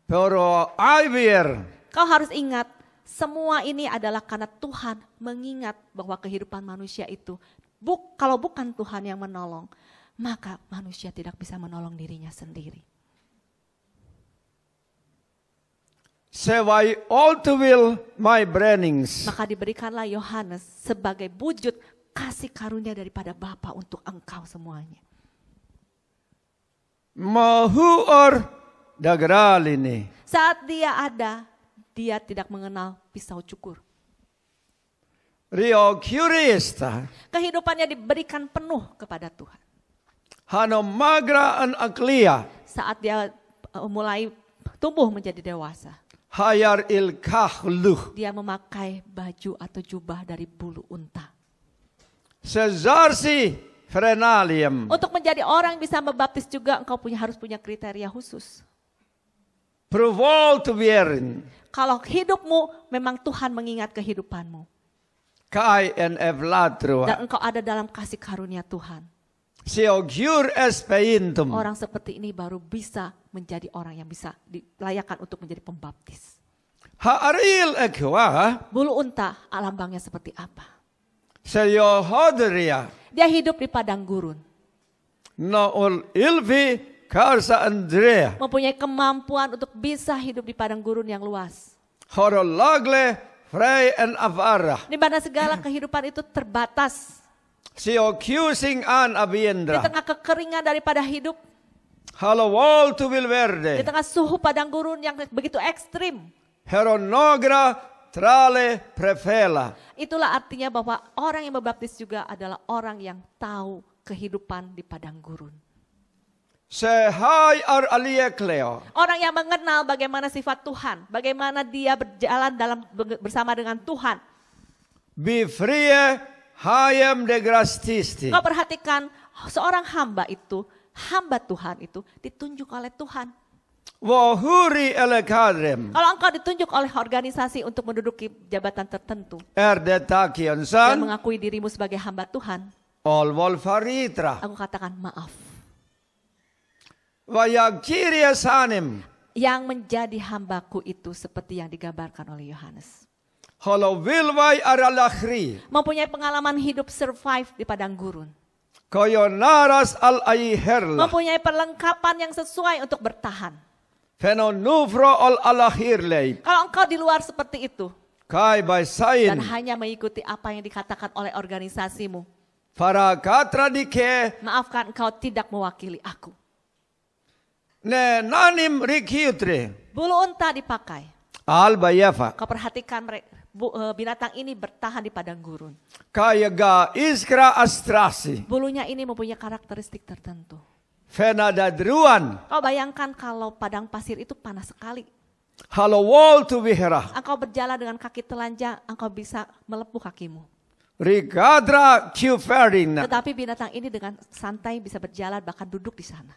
Pero aibir. Kau harus ingat, semua ini adalah karena Tuhan mengingat bahwa kehidupan manusia itu, kalau bukan Tuhan yang menolong, maka manusia tidak bisa menolong dirinya sendiri. Sewai all to will my brennings. Maka diberikanlah Yohanes sebagai wujud kasih karunia daripada Bapa untuk engkau semuanya. Mahuor dagral ini. Saat dia ada, dia tidak mengenal pisau cukur. Rio curista. Kehidupannya diberikan penuh kepada Tuhan. Hano magra an aklia. Saat dia mulai tumbuh menjadi dewasa, Hayar il kahluh. dia memakai baju atau jubah dari bulu unta. Sezarsi frenalium. Untuk menjadi orang yang bisa membaptis juga engkau harus punya kriteria khusus. Provol to bierin. Kalau hidupmu memang Tuhan mengingat kehidupanmu. Kai en evlatrua. Dan engkau ada dalam kasih karunia Tuhan. Seogyur espeintum. Orang seperti ini baru bisa menjadi orang yang bisa dilayakan untuk menjadi pembaptis. Haaril ekwa. Bulu unta lambangnya seperti apa? Seyo hodria. Dia hidup di padang gurun. Nool ilvi karsa Andrea. Mempunyai kemampuan untuk bisa hidup di padang gurun yang luas. Horolagle frey en avara. Di mana segala kehidupan itu terbatas. Seo cusing an Di abiendra. tengah kekeringan daripada hidup. Halo wall to will Di verde. tengah suhu padang gurun yang begitu ekstrim. Heronogra trale prefela. Itulah artinya bahwa orang yang membaptis juga adalah orang yang tahu kehidupan di padang gurun. Sehai ar aliekleo. Orang yang mengenal bagaimana sifat Tuhan. Bagaimana dia berjalan bersama dengan Tuhan. Bifrie hayem degrastisti. Kau perhatikan seorang hamba Tuhan itu ditunjuk oleh Tuhan. Wohuri elekadrem. Kalau engkau ditunjuk oleh organisasi untuk menduduki jabatan tertentu Erde dan takionsan. mengakui dirimu sebagai hamba Tuhan, All wolfaritra. aku katakan maaf. Wayag sanim. Yang menjadi hambaku itu seperti yang digambarkan oleh Yohanes. Holo wilway aralakhri. Mempunyai pengalaman hidup survive di padang gurun. Koyo naras al aiherla. Mempunyai perlengkapan yang sesuai untuk bertahan. Feno nufro al alahirlei. Kalau engkau di luar seperti itu Kai by dan sain. hanya mengikuti apa yang dikatakan oleh organisasimu, Farakatra dike. maafkan, engkau tidak mewakili aku. Ne nanim rikiutre. Bulu unta dipakai. Al bayafa. Kau perhatikan binatang ini bertahan di padang gurun. Kaya ga iskra astrasi. Bulunya ini mempunyai karakteristik tertentu. Fena dadruan. Kau bayangkan kalau padang pasir itu panas sekali. Halo wall to bihera. Engkau berjalan dengan kaki telanjang, engkau bisa melepuh kakimu. Rigadra kiuferin. Tetapi binatang ini dengan santai bisa berjalan bahkan duduk di sana.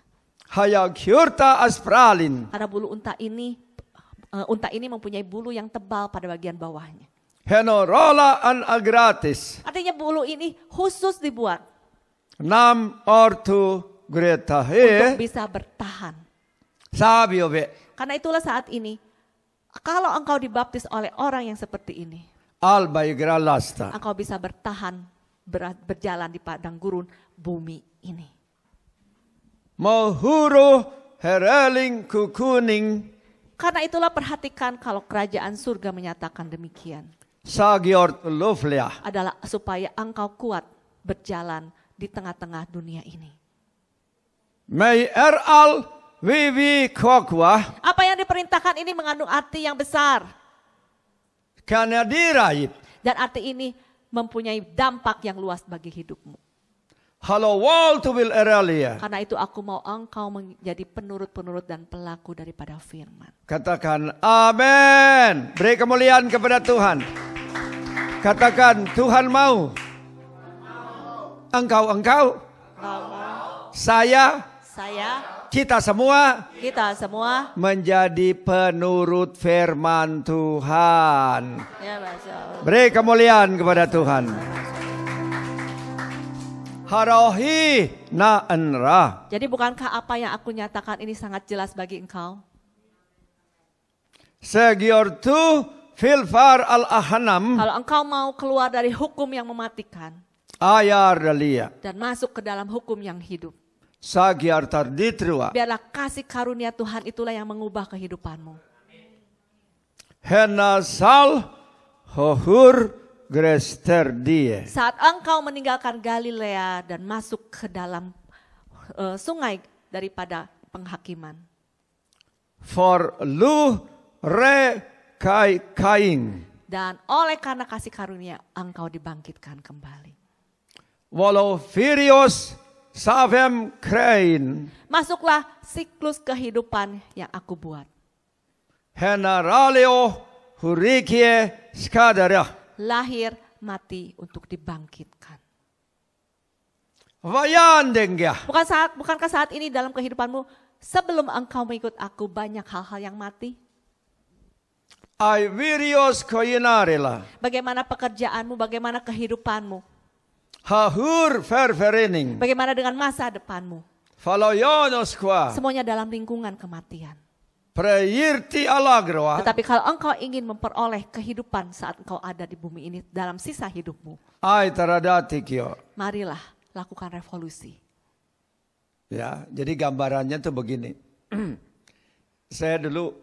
Hayag hyurta aspralin. Karena bulu unta ini mempunyai bulu yang tebal pada bagian bawahnya. Henorola an agratis. Artinya bulu ini khusus dibuat Nam ortu greta untuk he. bisa bertahan. Sabi obe. Karena itulah saat ini, kalau engkau dibaptis oleh orang yang seperti ini, Al baigralasta. engkau bisa bertahan berjalan di padang gurun bumi ini. Mohuru heraling kukuning. Karena itulah perhatikan kalau kerajaan surga menyatakan demikian. Sagiort lufliah. Adalah supaya engkau kuat berjalan di tengah-tengah dunia ini. May eral vivi kwakwa. Apa yang diperintahkan ini mengandung arti yang besar. Kanadirait. Dan arti ini mempunyai dampak yang luas bagi hidupmu. Halo wall to will eralia. Karena itu aku mau engkau menjadi penurut-penurut dan pelaku daripada firman. Katakan amin. Beri kemuliaan kepada Tuhan. Katakan Tuhan mau. Engkau. Saya. Kita semua menjadi penurut firman Tuhan. Ya, Bapak. Beri kemuliaan kepada Tuhan. Harohi na enra. Jadi bukankah apa yang aku nyatakan ini sangat jelas bagi engkau? Segiortu filfar al-ahanam. Kalau engkau mau keluar dari hukum yang mematikan. Ayar dalia. Dan masuk ke dalam hukum yang hidup. Sagiar tarditrua. Biarlah kasih karunia Tuhan itulah yang mengubah kehidupanmu. Henasal hohur grester die. Saat engkau meninggalkan Galilea dan masuk ke dalam sungai daripada penghakiman. For lu re kaing. Dan oleh karena kasih karunia engkau dibangkitkan kembali. Walau furious savem krain. Masuklah siklus kehidupan yang aku buat. Henaraleo hurikie skadarah. Lahir, mati untuk dibangkitkan. Bukankah saat ini dalam kehidupanmu sebelum engkau mengikut aku banyak hal-hal yang mati? Bagaimana pekerjaanmu, bagaimana kehidupanmu? Bagaimana dengan masa depanmu? Semuanya dalam lingkungan kematian. Tetapi kalau engkau ingin memperoleh kehidupan saat engkau ada di bumi ini dalam sisa hidupmu. Marilah lakukan revolusi. Ya, jadi gambarannya tuh begini. Saya dulu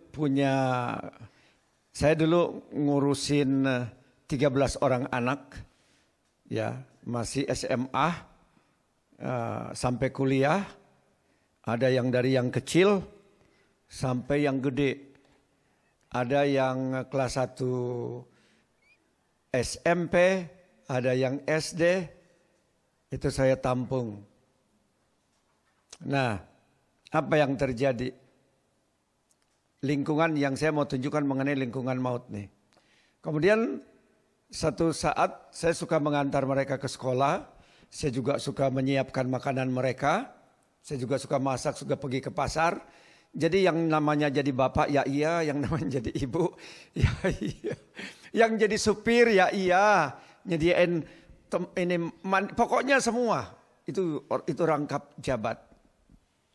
ngurusin 13 orang anak. Ya, masih SMA sampai kuliah. Ada yang dari yang kecil sampai yang gede. Ada yang kelas 1 SMP, ada yang SD, itu saya tampung. Nah, apa yang terjadi? Lingkungan yang saya mau tunjukkan mengenai lingkungan maut nih. Kemudian satu saat saya suka mengantar mereka ke sekolah, saya juga suka menyiapkan makanan mereka, saya juga suka masak, suka pergi ke pasar. Jadi yang namanya jadi bapak ya iya, yang namanya jadi ibu ya iya. Yang jadi supir ya iya, nyediain pokoknya semua itu rangkap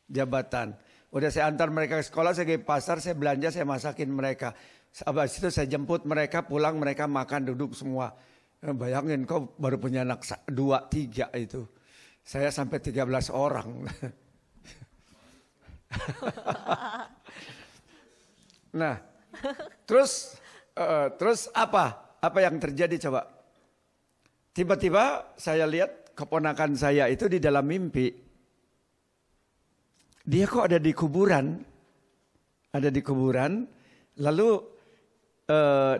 jabatan. Udah saya antar mereka ke sekolah, saya ke pasar, saya belanja, saya masakin mereka. Habis itu saya jemput mereka pulang, mereka makan duduk semua. Bayangin kau baru punya anak 2-3 itu. Saya sampai 13 orang. Nah, terus apa? Apa yang terjadi coba? Tiba-tiba saya lihat keponakan saya itu di dalam mimpi. Dia kok ada di kuburan? Ada di kuburan. Lalu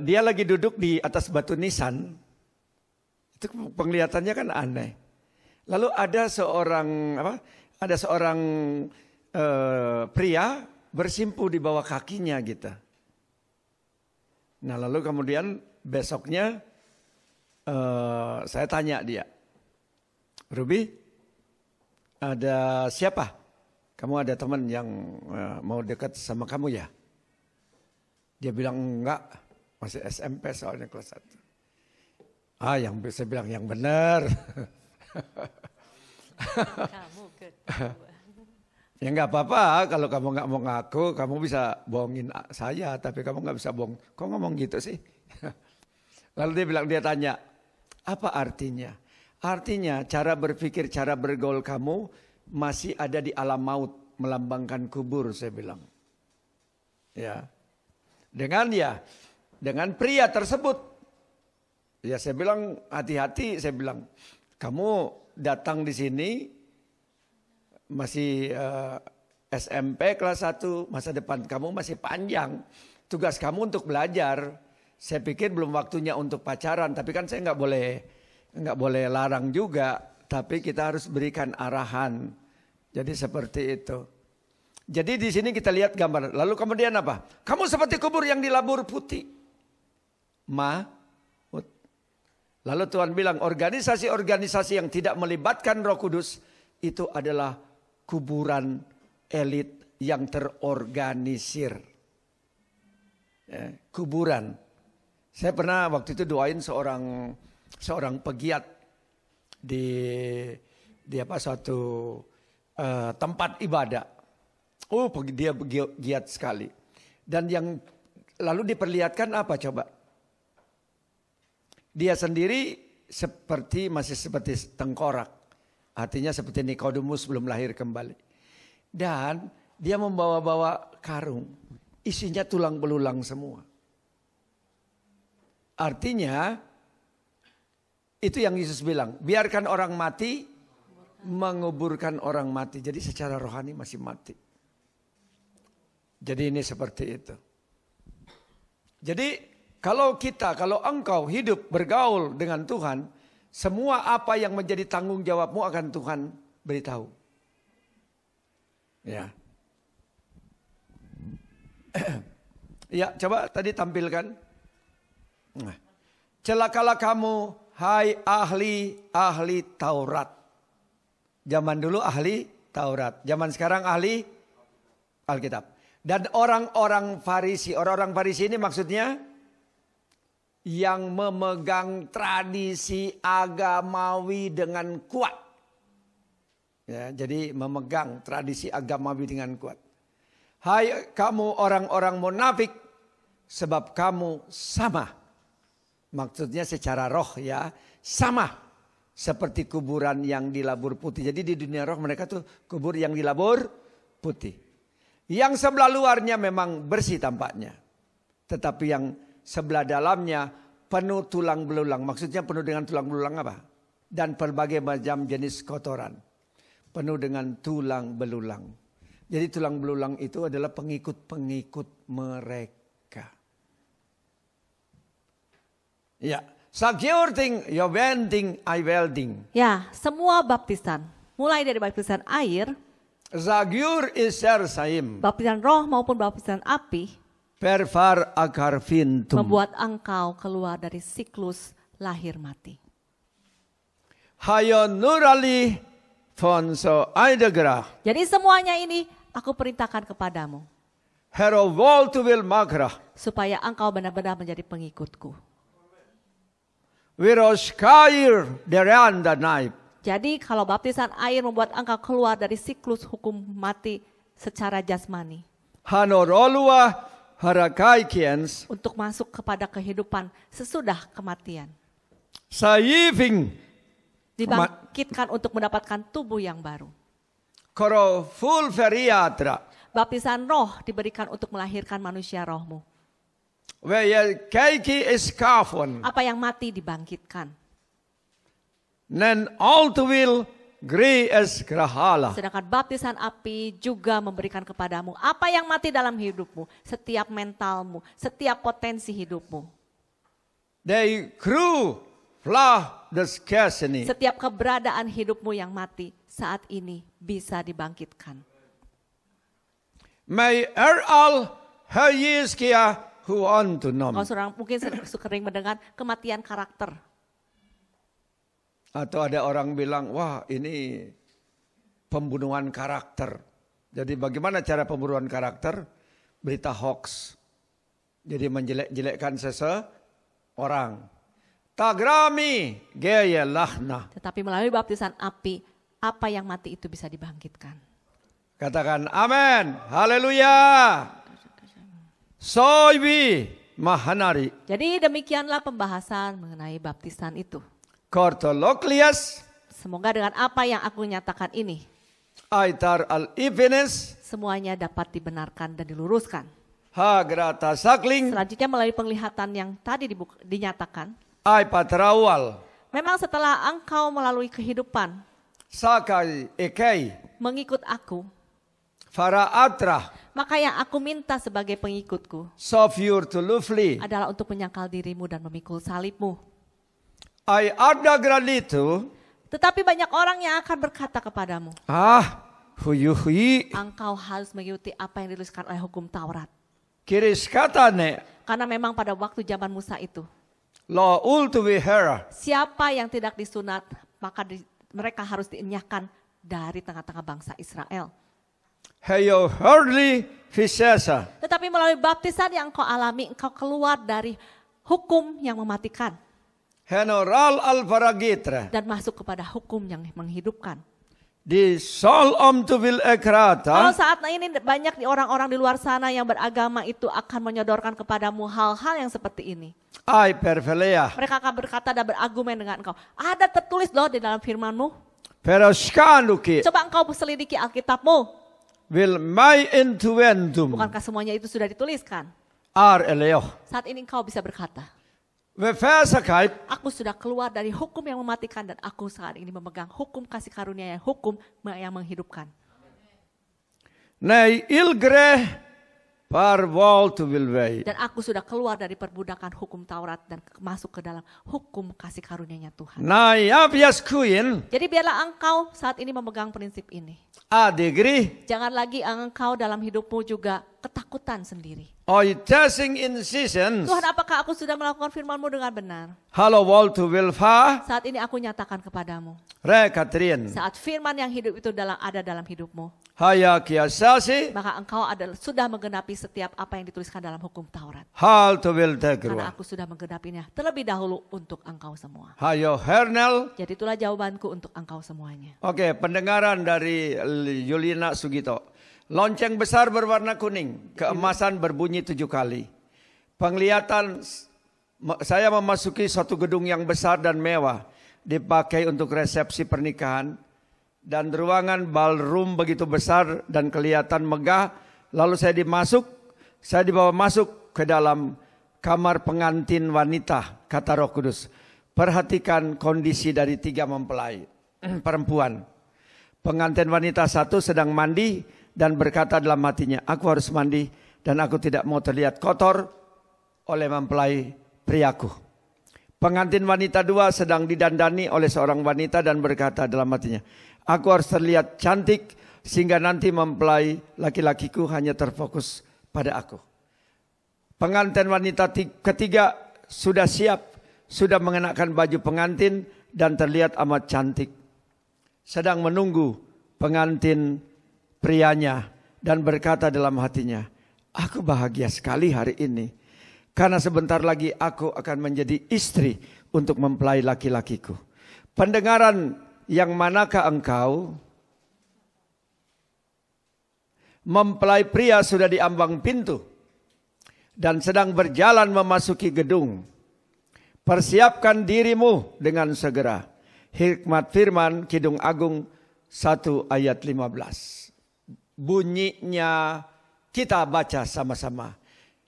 dia lagi duduk di atas batu nisan. Itu penglihatannya kan aneh. Lalu ada seorang pria bersimpu di bawah kakinya gitu. Nah lalu kemudian besoknya saya tanya dia, Ruby, ada siapa? Kamu ada teman yang mau dekat sama kamu ya? Dia bilang enggak, masih SMP soalnya kelas 1. Yang bisa bilang yang benar. Kamu kedua. Ya nggak apa-apa, kalau kamu nggak mau ngaku, kamu bisa bohongin saya, tapi kamu nggak bisa bohong. Kok ngomong gitu sih? Lalu dia tanya, apa artinya? Artinya cara berpikir, cara bergaul kamu masih ada di alam maut, melambangkan kubur, saya bilang. Ya. Dengan pria tersebut. Ya saya bilang hati-hati, saya bilang kamu datang di sini masih SMP kelas 1, masa depan kamu masih panjang. Tugas kamu untuk belajar. Saya pikir belum waktunya untuk pacaran, tapi kan saya nggak boleh larang juga, tapi kita harus berikan arahan. Jadi seperti itu. Jadi di sini kita lihat gambar. Lalu kemudian apa? Kamu seperti kubur yang dilabur putih. Maut. Lalu Tuhan bilang organisasi-organisasi yang tidak melibatkan Roh Kudus itu adalah kuburan elit yang terorganisir. Ya, kuburan. Saya pernah waktu itu doain seorang pegiat di suatu tempat ibadah. Oh, dia giat sekali. Dan yang lalu diperlihatkan apa coba? Dia sendiri masih seperti tengkorak. Artinya seperti Nikodemus belum lahir kembali. Dan dia membawa-bawa karung. Isinya tulang belulang semua. Artinya itu yang Yesus bilang. Biarkan orang mati menguburkan orang mati. Jadi secara rohani masih mati. Jadi ini seperti itu. Jadi kalau engkau hidup bergaul dengan Tuhan, semua apa yang menjadi tanggung jawabmu akan Tuhan beritahu. Ya. Ya, coba tadi tampilkan. Nah. Celakalah kamu, hai ahli Taurat. Zaman dulu ahli Taurat, zaman sekarang ahli Alkitab. Dan orang-orang Farisi ini maksudnya yang memegang tradisi agamawi dengan kuat. Ya, jadi memegang tradisi agamawi dengan kuat. Hai kamu orang-orang munafik, sebab kamu sama. Maksudnya secara roh ya, sama. Seperti kuburan yang dilabur putih. Jadi di dunia roh mereka tuh kubur yang dilabur putih. Yang sebelah luarnya memang bersih tampaknya. Tetapi yang sebelah dalamnya penuh tulang belulang. Maksudnya penuh dengan tulang belulang apa? Dan berbagai macam jenis kotoran. Penuh dengan tulang belulang. Jadi tulang belulang itu adalah pengikut-pengikut mereka. Ya. Sagjurting, ya wending, I welding. Ya, semua baptisan. Mulai dari baptisan air. Zagyur iser saim. Baptisan roh maupun baptisan api. Pervar agar fintum. Membuat engkau keluar dari siklus lahir mati. Hayo nurali fonso aidegra. Jadi semuanya ini aku perintahkan kepadamu. Hero wol tu will magra. Supaya engkau benar-benar menjadi pengikutku. Wiroshkair deranda naib. Jadi kalau baptisan air membuat engkau keluar dari siklus hukum mati secara jasmani. Hanorolua harakaikiens. Untuk masuk kepada kehidupan sesudah kematian. Saiving. Dibangkitkan untuk mendapatkan tubuh yang baru. Koro full feriatra. Baptisan roh diberikan untuk melahirkan manusia rohmu. Apa yang mati dibangkitkan. Nen altuwil gri es grahala. Sedangkan baptisan api juga memberikan kepadamu apa yang mati dalam hidupmu, setiap mentalmu, setiap potensi hidupmu. They grew flah the scarcity. Setiap keberadaan hidupmu yang mati saat ini bisa dibangkitkan. May al hayiskia who want to know. Kau mungkin sering mendengar kematian karakter. Atau ada orang bilang, wah ini pembunuhan karakter. Jadi bagaimana cara pembunuhan karakter? Berita hoax. Jadi menjelek-jelekkan seseorang. Tagrami gaya lahna. Tetapi melalui baptisan api, apa yang mati itu bisa dibangkitkan. Katakan amin, haleluya. Soibi mahanari. Jadi demikianlah pembahasan mengenai baptisan itu. Kortoloklias. Semoga dengan apa yang aku nyatakan ini. Aitar al-Ibnes, semuanya dapat dibenarkan dan diluruskan. ha grata sakling, Selanjutnya melalui penglihatan yang tadi dinyatakan, ai patrawal, memang setelah engkau melalui kehidupan sakai ekei, mengikut aku, fara atra, maka yang aku minta sebagai pengikutku sofyur tulufli, adalah untuk menyangkal dirimu dan memikul salibmu. ai ada graditu, Tetapi banyak orang yang akan berkata kepadamu, huyuhi, engkau harus mengikuti apa yang dituliskan oleh hukum Taurat. kiris katane, Karena memang pada waktu zaman Musa itu, lo ultu wihera, siapa yang tidak disunat, maka mereka harus dienyahkan dari tengah-tengah bangsa Israel. heyo hardly fisesa, Tetapi melalui baptisan yang engkau alami, engkau keluar dari hukum yang mematikan henoral al-faragitra, dan masuk kepada hukum yang menghidupkan. di sol om tu vil Kalau ekrata, saat ini banyak orang-orang di luar sana yang beragama itu akan menyodorkan kepadamu hal-hal yang seperti ini. ai pervelea, Mereka akan berkata dan berargumen dengan engkau. Ada tertulis loh di dalam firman-Mu. peroskanuki, Coba engkau selidiki Alkitab-Mu. vil mai intuendum, Bukankah semuanya itu sudah dituliskan? ar eleo, Saat ini engkau bisa berkata, vefesakait, aku sudah keluar dari hukum yang mematikan dan aku saat ini memegang hukum kasih karunia yang hukum yang menghidupkan. nei ilgre par vol tu vil vei, Dan aku sudah keluar dari perbudakan hukum Taurat dan masuk ke dalam hukum kasih karunia-Nya Tuhan. nai avias kuin, Jadi biarlah engkau saat ini memegang prinsip ini. adigri, Jangan lagi engkau dalam hidupmu juga ketakutan sendiri. oi testing in seasons, Tuhan, apakah aku sudah melakukan firman-Mu dengan benar? halo vol tu vil fa, Saat ini aku nyatakan kepadamu. re katrin, Saat firman yang hidup itu ada dalam hidupmu, haya kiasasi, maka engkau sudah menggenapi setiap apa yang dituliskan dalam hukum Taurat. hal tu vil Karena tegrua, aku sudah menggenapinya terlebih dahulu untuk engkau semua. hayo hernel. Jadi itulah jawabanku untuk engkau semuanya. Oke, pendengaran dari Yulina Sugito. Lonceng besar berwarna kuning, keemasan berbunyi 7 kali. Penglihatan, saya memasuki suatu gedung yang besar dan mewah, dipakai untuk resepsi pernikahan. Dan ruangan ballroom begitu besar dan kelihatan megah. Lalu saya dibawa masuk ke dalam kamar pengantin wanita, kata Roh Kudus. Perhatikan kondisi dari 3 mempelai perempuan. Pengantin wanita 1 sedang mandi dan berkata dalam hatinya, aku harus mandi dan aku tidak mau terlihat kotor oleh mempelai priaku. Pengantin wanita 2 sedang didandani oleh seorang wanita dan berkata dalam hatinya, aku harus terlihat cantik sehingga nanti mempelai laki-lakiku hanya terfokus pada aku. Pengantin wanita ketiga sudah siap, sudah mengenakan baju pengantin dan terlihat amat cantik. Sedang menunggu pengantin prianya dan berkata dalam hatinya, aku bahagia sekali hari ini karena sebentar lagi aku akan menjadi istri untuk mempelai laki-lakiku. Pendengaran yang manakah engkau? Mempelai pria sudah di ambang pintu dan sedang berjalan memasuki gedung. Persiapkan dirimu dengan segera. Hikmat firman Kidung Agung 1 ayat 15. Bunyinya kita baca sama-sama.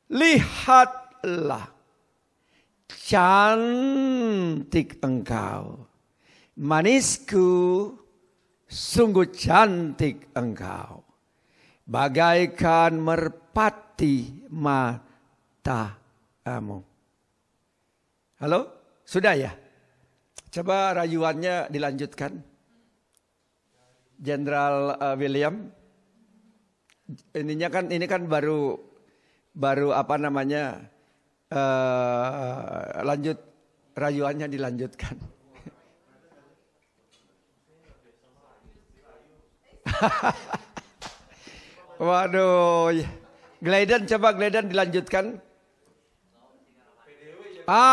Lihatlah, cantik engkau. Manisku, sungguh cantik engkau. Bagaikan merpati matamu. Halo? Sudah ya? Coba rayuannya dilanjutkan. Jenderal William. Ini kan baru apa namanya? Lanjut rayuannya dilanjutkan. Waduh. Gliden, coba Gliden dilanjutkan.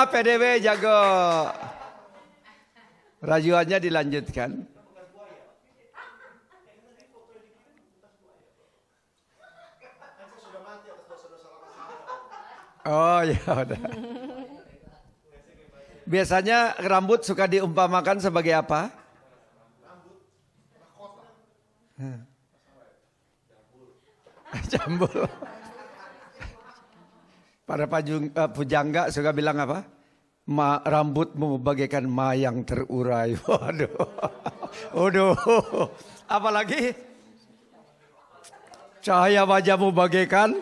PDW jago. Rayuannya dilanjutkan. Oh ya udah. Biasanya rambut suka diumpamakan sebagai apa? Jambul. Para pujangga suka bilang apa? Rambutmu bagaikan mayang terurai. Waduh. Waduh. Apalagi? Cahaya wajahmu bagaikan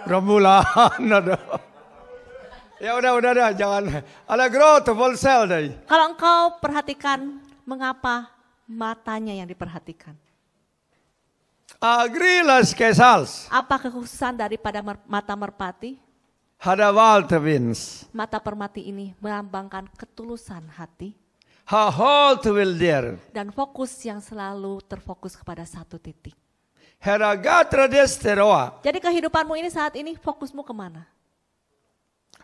rembulan. Ya udah, jangan. Allegro to full sell deh. Kalau engkau perhatikan mengapa matanya yang diperhatikan. Agrilas kesals. Apa kekhususan daripada mata merpati? Hada valtevins. Mata permati ini melambangkan ketulusan hati. Ha halt will der. Dan fokus yang selalu terfokus kepada satu titik. Hera gatra desteroa. Jadi kehidupanmu ini saat ini fokusmu kemana?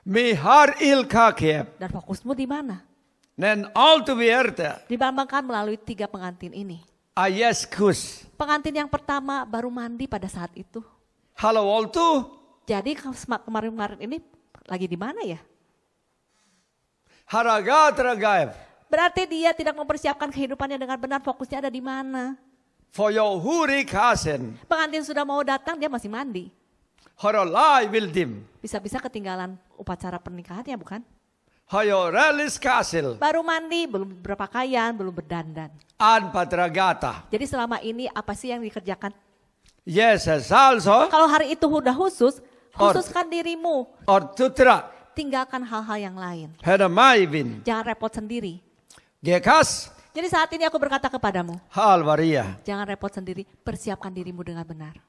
Mihar il kakep. Dan fokusmu di mana? Nen altu vierte. Dilambangkan melalui 3 pengantin ini. Ayeskus. Pengantin yang pertama baru mandi pada saat itu. Halo altu. Jadi kemarin-kemarin ini lagi di mana ya? Hara gatra gaev. Berarti dia tidak mempersiapkan kehidupannya dengan benar, fokusnya ada di mana? Foyo huri kasen. Pengantin sudah mau datang, dia masih mandi. Hara lai wildim. Bisa-bisa ketinggalan upacara pernikahannya bukan? Hayo relis kasil. Baru mandi, belum berpakaian, belum berdandan. An patragata. Jadi selama ini apa sih yang dikerjakan? Yes, also. Kalau hari itu udah khususkan dirimu. Or tutra. Tinggalkan hal-hal yang lain. Hera maivin. Jangan repot sendiri. Gekas. Jadi saat ini aku berkata kepadamu. Hal varia. Jangan repot sendiri, persiapkan dirimu dengan benar.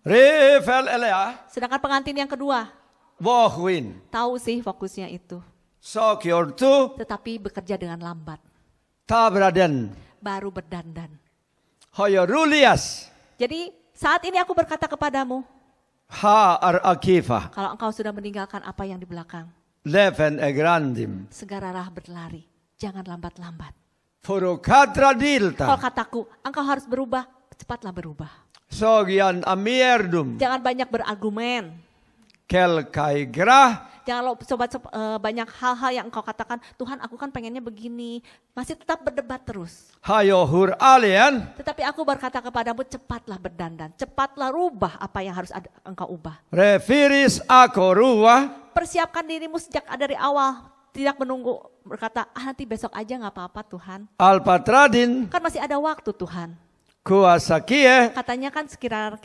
Refel elea. Sedangkan pengantin yang kedua. Vohwin. Tahu sih fokusnya itu. Sok yortu. Tetapi bekerja dengan lambat. Tabraden. Baru berdandan. Hayo rulias. Jadi saat ini aku berkata kepadamu. Ha ar akifa. Kalau engkau sudah meninggalkan apa yang di belakang. Leven egrandim. Segeralah berlari. Jangan lambat-lambat. Furukatra dilta. Kalau kataku, engkau harus berubah. Cepatlah berubah. Sogian amierdum. Jangan banyak berargumen. Kel kai grah. Jangan lo coba banyak hal-hal yang engkau katakan, Tuhan aku kan pengennya begini. Masih tetap berdebat terus. Hayo hur alien. Tetapi aku berkata kepadamu, cepatlah berdandan. Cepatlah rubah apa yang harus engkau ubah. Refiris ako ruah. Persiapkan dirimu sejak dari awal. Tidak menunggu berkata, nanti besok aja gak apa-apa Tuhan. Alpatradin. Kan masih ada waktu Tuhan. Kuasa kie. Katanya kan sekitar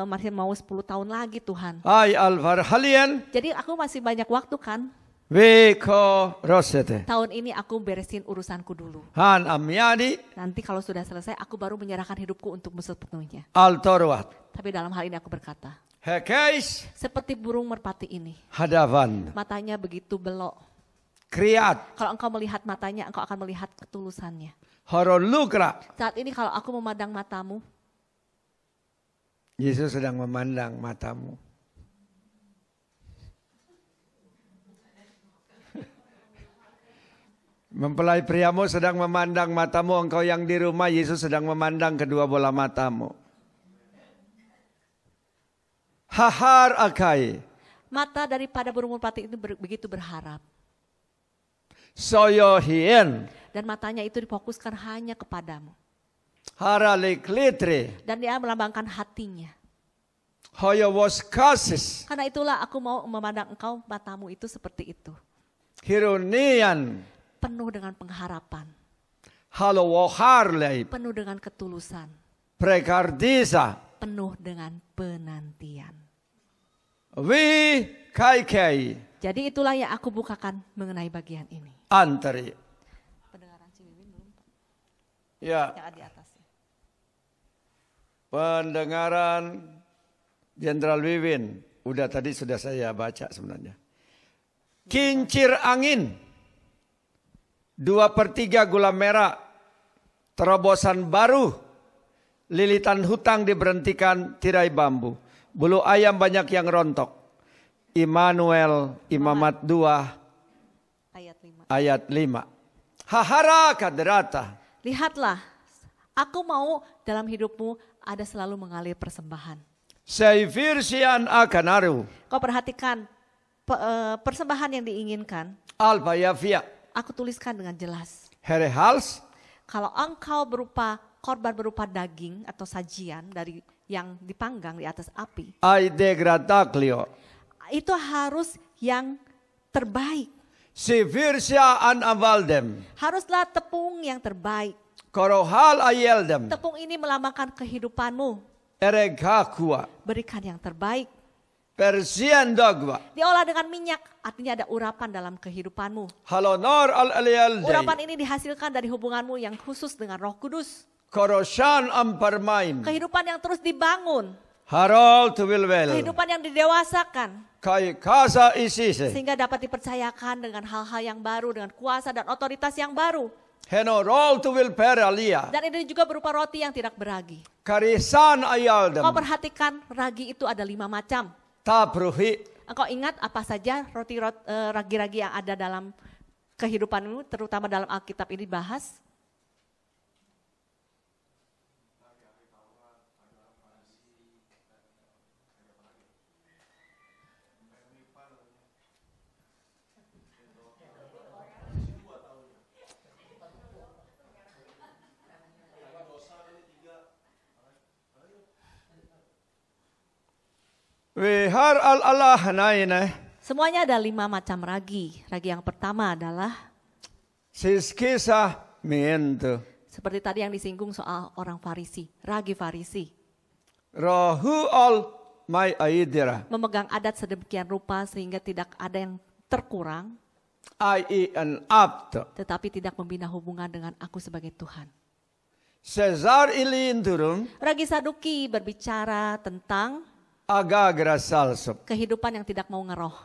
masih mau 10 tahun lagi Tuhan. Ay alvar halien. Jadi aku masih banyak waktu kan. Weko rosete. Tahun ini aku beresin urusanku dulu. Han amiadi. Nanti kalau sudah selesai aku baru menyerahkan hidupku untukmu sepenuhnya. Altorwat. Tapi dalam hal ini aku berkata. Hekais. Seperti burung merpati ini. Hadavan. Matanya begitu belok. Kriat. Kalau engkau melihat matanya, engkau akan melihat ketulusannya. Horon lukra. Saat ini kalau aku memandang matamu. Yesus sedang memandang matamu. Mempelai priamu sedang memandang matamu, engkau yang di rumah, Yesus sedang memandang kedua bola matamu. Hahar akai. Mata daripada burung merpati itu begitu berharap. Soyo hien. Dan matanya itu difokuskan hanya kepadamu. Harale klitre. Dan dia melambangkan hatinya. Hoyo was kasis. Karena itulah aku mau memandang engkau, matamu itu seperti itu. Hirunian. Penuh dengan pengharapan. Halo woharlei. Penuh dengan ketulusan. Prekardisa. Penuh dengan penantian. Wi kai. Jadi itulah yang aku bukakan mengenai bagian ini. Antari. Pendengaran si Wiwin belum? Ya. Yang ada di atasnya. Pendengaran Jenderal Wiwin. Udah tadi sudah saya baca sebenarnya. Kincir angin. 2/3 gula merah. Terobosan baru. Lilitan hutang diberhentikan, tirai bambu. Bulu ayam banyak yang rontok. Immanuel, Imamat 2, ayat 5. Hahara kaderata. Lihatlah, aku mau dalam hidupmu ada selalu mengalir persembahan. Seifirsian akanaru. Kau perhatikan persembahan yang diinginkan. Alpayafia. Aku tuliskan dengan jelas. Herehals. Kalau engkau berupa korban berupa daging atau sajian dari yang dipanggang di atas api, ai degradaklio. itu harus yang terbaik. Si virsia an avaldem. Haruslah tepung yang terbaik. Korohal ayeldem. Tepung ini melambangkan kehidupanmu. Eregakua. Berikan yang terbaik. Persian dogwa. Diolah dengan minyak, artinya ada urapan dalam kehidupanmu. Halonor al aliyalde. Urapan ini dihasilkan dari hubunganmu yang khusus dengan Roh Kudus. Koroshan amparmaim. Kehidupan yang terus dibangun. Harol to wilwel. Kehidupan yang didewasakan. Kai kasa isise. Sehingga dapat dipercayakan dengan hal-hal yang baru, dengan kuasa dan otoritas yang baru. Heno rol to will peralia. Dan ini juga berupa roti yang tidak beragi. Karisan ayaldem. Kau perhatikan ragi itu ada 5 macam. Tapruhi. Engkau ingat apa saja ragi-ragi yang ada dalam kehidupanmu, terutama dalam Alkitab ini dibahas? Wihar al Allah naine. Semuanya ada 5 macam ragi. Ragi yang pertama adalah Siskisa miento. seperti tadi yang disinggung soal orang Farisi, ragi Farisi. Rohu al mai aidira. Memegang adat sedemikian rupa sehingga tidak ada yang terkurang, Ai an apto. tetapi tidak membina hubungan dengan aku sebagai Tuhan. Cesar ilindurum. Ragi Saduki berbicara tentang Agagra salsop. kehidupan yang tidak mau ngeroh.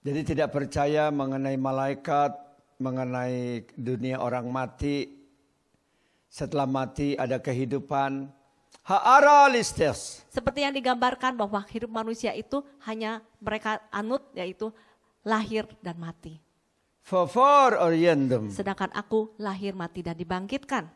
Jadi tidak percaya mengenai malaikat, mengenai dunia orang mati. Setelah mati ada kehidupan. Ha'ara listes. Seperti yang digambarkan bahwa hidup manusia itu hanya mereka anut, yaitu lahir dan mati. Fofor oriendum. Sedangkan aku lahir, mati, dan dibangkitkan.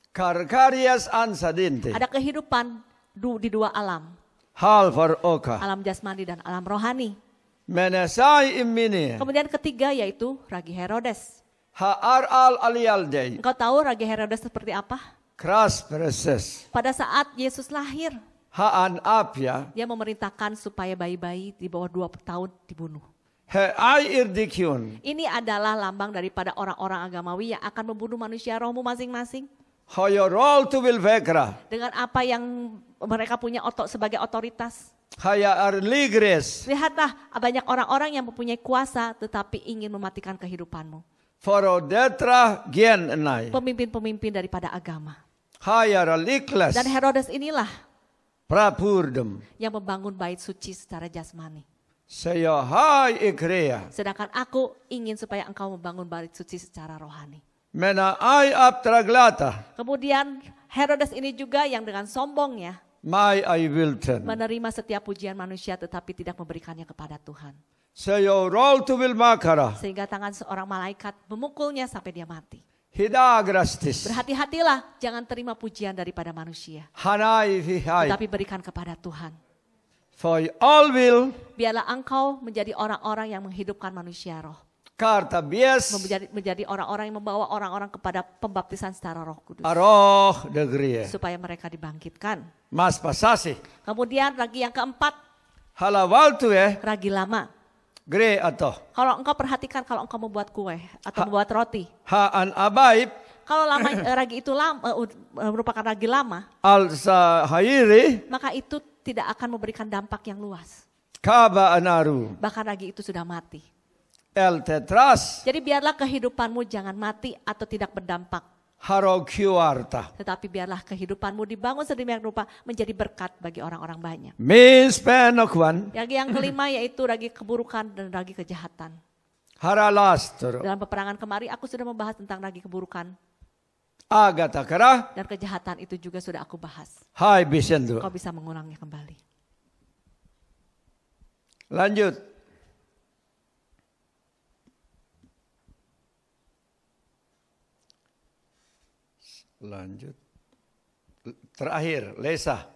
Karkarias ansadinte. Ada kehidupan di 2 alam. Hal for oka. Alam jasmani dan alam rohani. Menasai imini. Kemudian ketiga yaitu ragi Herodes. Ha'ar al aliyaldei. Engkau tahu ragi Herodes seperti apa? Kras preses. Pada saat Yesus lahir, Ha'an apya. dia memerintahkan supaya bayi-bayi di bawah 2 tahun dibunuh. He ai irdikyun. Ini adalah lambang daripada orang-orang agamawi yang akan membunuh manusia rohmu masing-masing. Hoyorol tu will vekra. Dengan apa yang mereka punya sebagai otoritas. Haya ar ligres. Lihatlah banyak orang-orang yang mempunyai kuasa tetapi ingin mematikan kehidupanmu. Forodetra gen enai. Pemimpin-pemimpin daripada agama. Haya ralikles. Dan Herodes inilah Prapurdem. yang membangun bait suci secara jasmani. Saya hai ikrea. Sedangkan aku ingin supaya engkau membangun bait suci secara rohani. Mena ai aptraglata. Kemudian Herodes ini juga yang dengan sombongnya Mai ai wilton. menerima setiap pujian manusia tetapi tidak memberikannya kepada Tuhan. Saya rol tu will makara. Sehingga tangan seorang malaikat memukulnya sampai dia mati. Hidagrastis. Berhati-hatilah, jangan terima pujian daripada manusia. Hanai vihai. Tetapi berikan kepada Tuhan. For all will. Biarlah engkau menjadi orang-orang yang menghidupkan manusia roh. Karta bies. Menjadi orang-orang yang membawa orang-orang kepada pembaptisan secara Roh Kudus. Aroh degrie. Supaya mereka dibangkitkan. Mas pasasi. Kemudian ragi yang keempat, Halawal tu ragi lama. Gre atau. Kalau engkau perhatikan kalau engkau membuat kue atau membuat roti. Haan abaib. Kalau ragi itu merupakan ragi lama. Al sahayiri. Maka itu tidak akan memberikan dampak yang luas. Kaba anaru. Bahkan ragi itu sudah mati. El tetras. Jadi biarlah kehidupanmu jangan mati atau tidak berdampak. Haro kiwarta. Tetapi biarlah kehidupanmu dibangun sedemikian rupa menjadi berkat bagi orang-orang banyak. Mis penokwan. Yang kelima yaitu ragi keburukan dan ragi kejahatan. Haralastur. Dalam peperangan kemarin aku sudah membahas tentang ragi keburukan. Agatakara. Dan kejahatan itu juga sudah aku bahas. Hai bisendu. Kau bisa mengulangnya kembali. Lanjut. Lanjut. Terakhir, Lesa.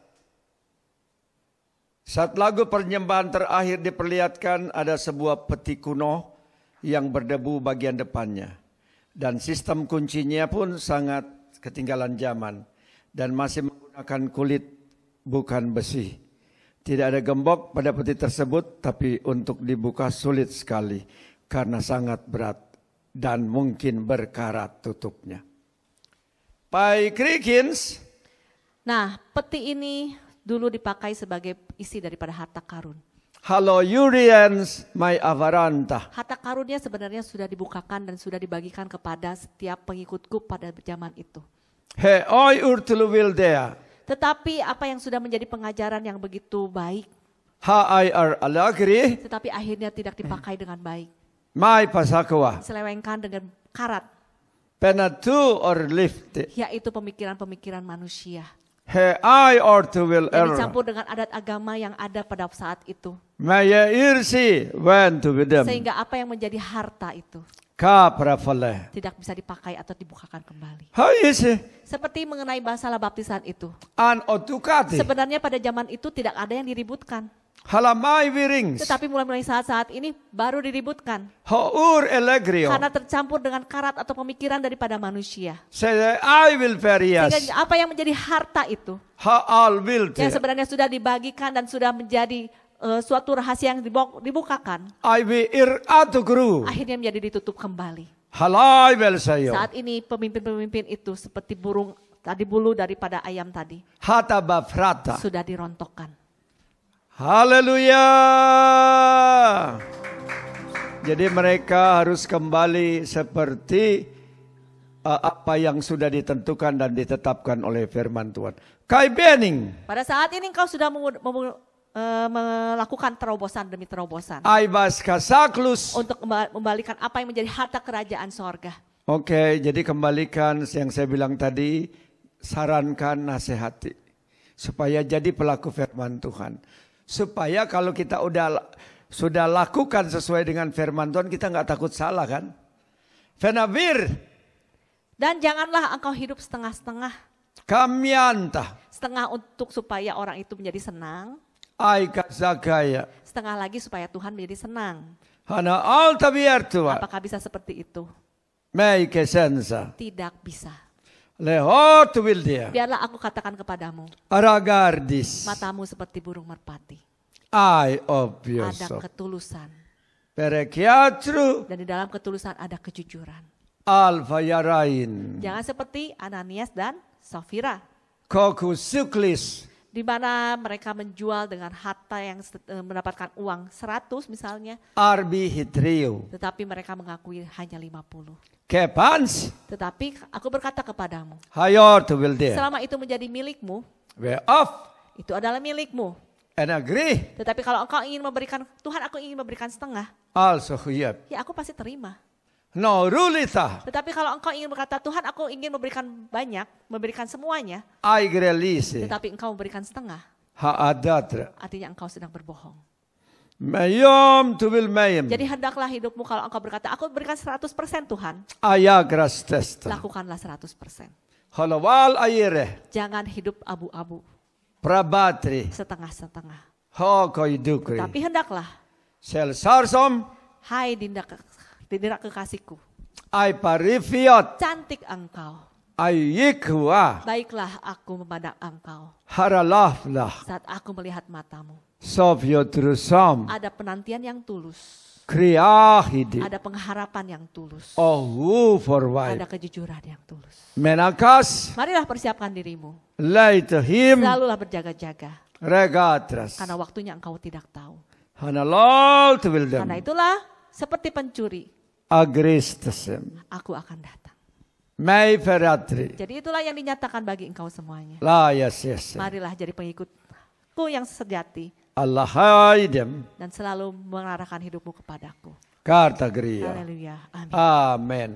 Saat lagu penyembahan terakhir diperlihatkan ada sebuah peti kuno yang berdebu bagian depannya. Dan sistem kuncinya pun sangat ketinggalan zaman dan masih menggunakan kulit bukan besi. Tidak ada gembok pada peti tersebut, tapi untuk dibuka sulit sekali karena sangat berat dan mungkin berkarat tutupnya. Pai Krikins. Nah, peti ini dulu dipakai sebagai isi daripada harta karun. Halo Yurians my avaranta. Harta karunnya sebenarnya sudah dibukakan dan sudah dibagikan kepada setiap pengikutku pada zaman itu. He oi urtulu wildea. Tetapi apa yang sudah menjadi pengajaran yang begitu baik, Ha ai ar alagri. tetapi akhirnya tidak dipakai dengan baik. Mai pasakwa. Diselewengkan dengan karat, Penatu or lift. yaitu pemikiran-pemikiran manusia. He ai or to will Yang error. dicampur dengan adat agama yang ada pada saat itu. Maya irsi when to with them. Sehingga apa yang menjadi harta itu Ka prafale. tidak bisa dipakai atau dibukakan kembali. Ha isi. Seperti mengenai masalah baptisan itu. An otukati. Sebenarnya pada zaman itu tidak ada yang diributkan. Halamai wirings. Tetapi mulai saat-saat ini baru diributkan. Ha ur elegrio. Karena tercampur dengan karat atau pemikiran daripada manusia. Say I will perias. Sehingga apa yang menjadi harta itu, Ha all will. yang sebenarnya sudah dibagikan dan sudah menjadi suatu rahasia yang dibukakan, I will ir atugru. akhirnya menjadi ditutup kembali. Halai bel sayo. Saat ini pemimpin-pemimpin itu seperti burung tadi bulu daripada ayam tadi, Hata bafrata. sudah dirontokkan. Haleluya. Jadi mereka harus kembali seperti apa yang sudah ditentukan dan ditetapkan oleh firman Tuhan. Kai bening. Pada saat ini engkau sudah melakukan terobosan demi terobosan Aibas kasaklus. untuk membalikan apa yang menjadi harta kerajaan sorga. Oke, jadi kembalikan yang saya bilang tadi, sarankan, nasihati. Supaya jadi pelaku firman Tuhan. Supaya kalau kita sudah lakukan sesuai dengan firman Tuhan, kita nggak takut salah kan? Fenavir, Dan janganlah engkau hidup setengah-setengah. kamyanta, Setengah untuk supaya orang itu menjadi senang, aika zagaya, setengah lagi supaya Tuhan menjadi senang. hana alta biertua, Apakah bisa seperti itu? mei kesensa, Tidak bisa. lehot wildia, Biarlah aku katakan kepadamu, aragardis, matamu seperti burung merpati. ai Ada obvioso, ketulusan. perekiatru, Dan di dalam ketulusan ada kejujuran. alfa yarain, Jangan seperti Ananias dan Safira, koku suklis, di mana mereka menjual dengan harta yang mendapatkan uang 100 misalnya, arbi hitrio, tetapi mereka mengakui hanya 50. kepans, Tetapi aku berkata kepadamu, hayor tu wildia, selama itu menjadi milikmu, we off, itu adalah milikmu. and agree, Tetapi kalau engkau ingin memberikan, Tuhan aku ingin memberikan setengah, also huyab, ya aku pasti terima. no rulita, Tetapi kalau engkau ingin berkata, Tuhan aku ingin memberikan banyak, memberikan semuanya, ai grelise, tetapi engkau memberikan setengah, ha adatra, artinya engkau sedang berbohong. mayom tu wil mayem, Jadi hendaklah hidupmu kalau engkau berkata, aku berikan 100% Tuhan, ayagras testa, lakukanlah 100%. halawal ayire, Jangan hidup abu-abu, prabatri, setengah-setengah. ho koidukri, Tapi hendaklah, sel sarsom, hai dinda kekasihku, ai parifiot, cantik engkau, ai yikwa, baiklah aku memandang engkau haralaflah, saat aku melihat matamu. sofyo trusam, Ada penantian yang tulus, kriahidi, ada pengharapan yang tulus, ohu forward, ada kejujuran yang tulus. menakas, Marilah persiapkan dirimu, laitahim, selalulah berjaga-jaga, regatras, karena waktunya engkau tidak tahu. hanalol tu wil Karena dem, itulah seperti pencuri, agristasem, aku akan datang. may feratri, Jadi itulah yang dinyatakan bagi engkau semuanya. layas yes, Marilah jadi pengikutku yang sejati Allah haidem, dan selalu mengarahkan hidupmu kepadaku. karta gria, Haleluya. Amin. amen.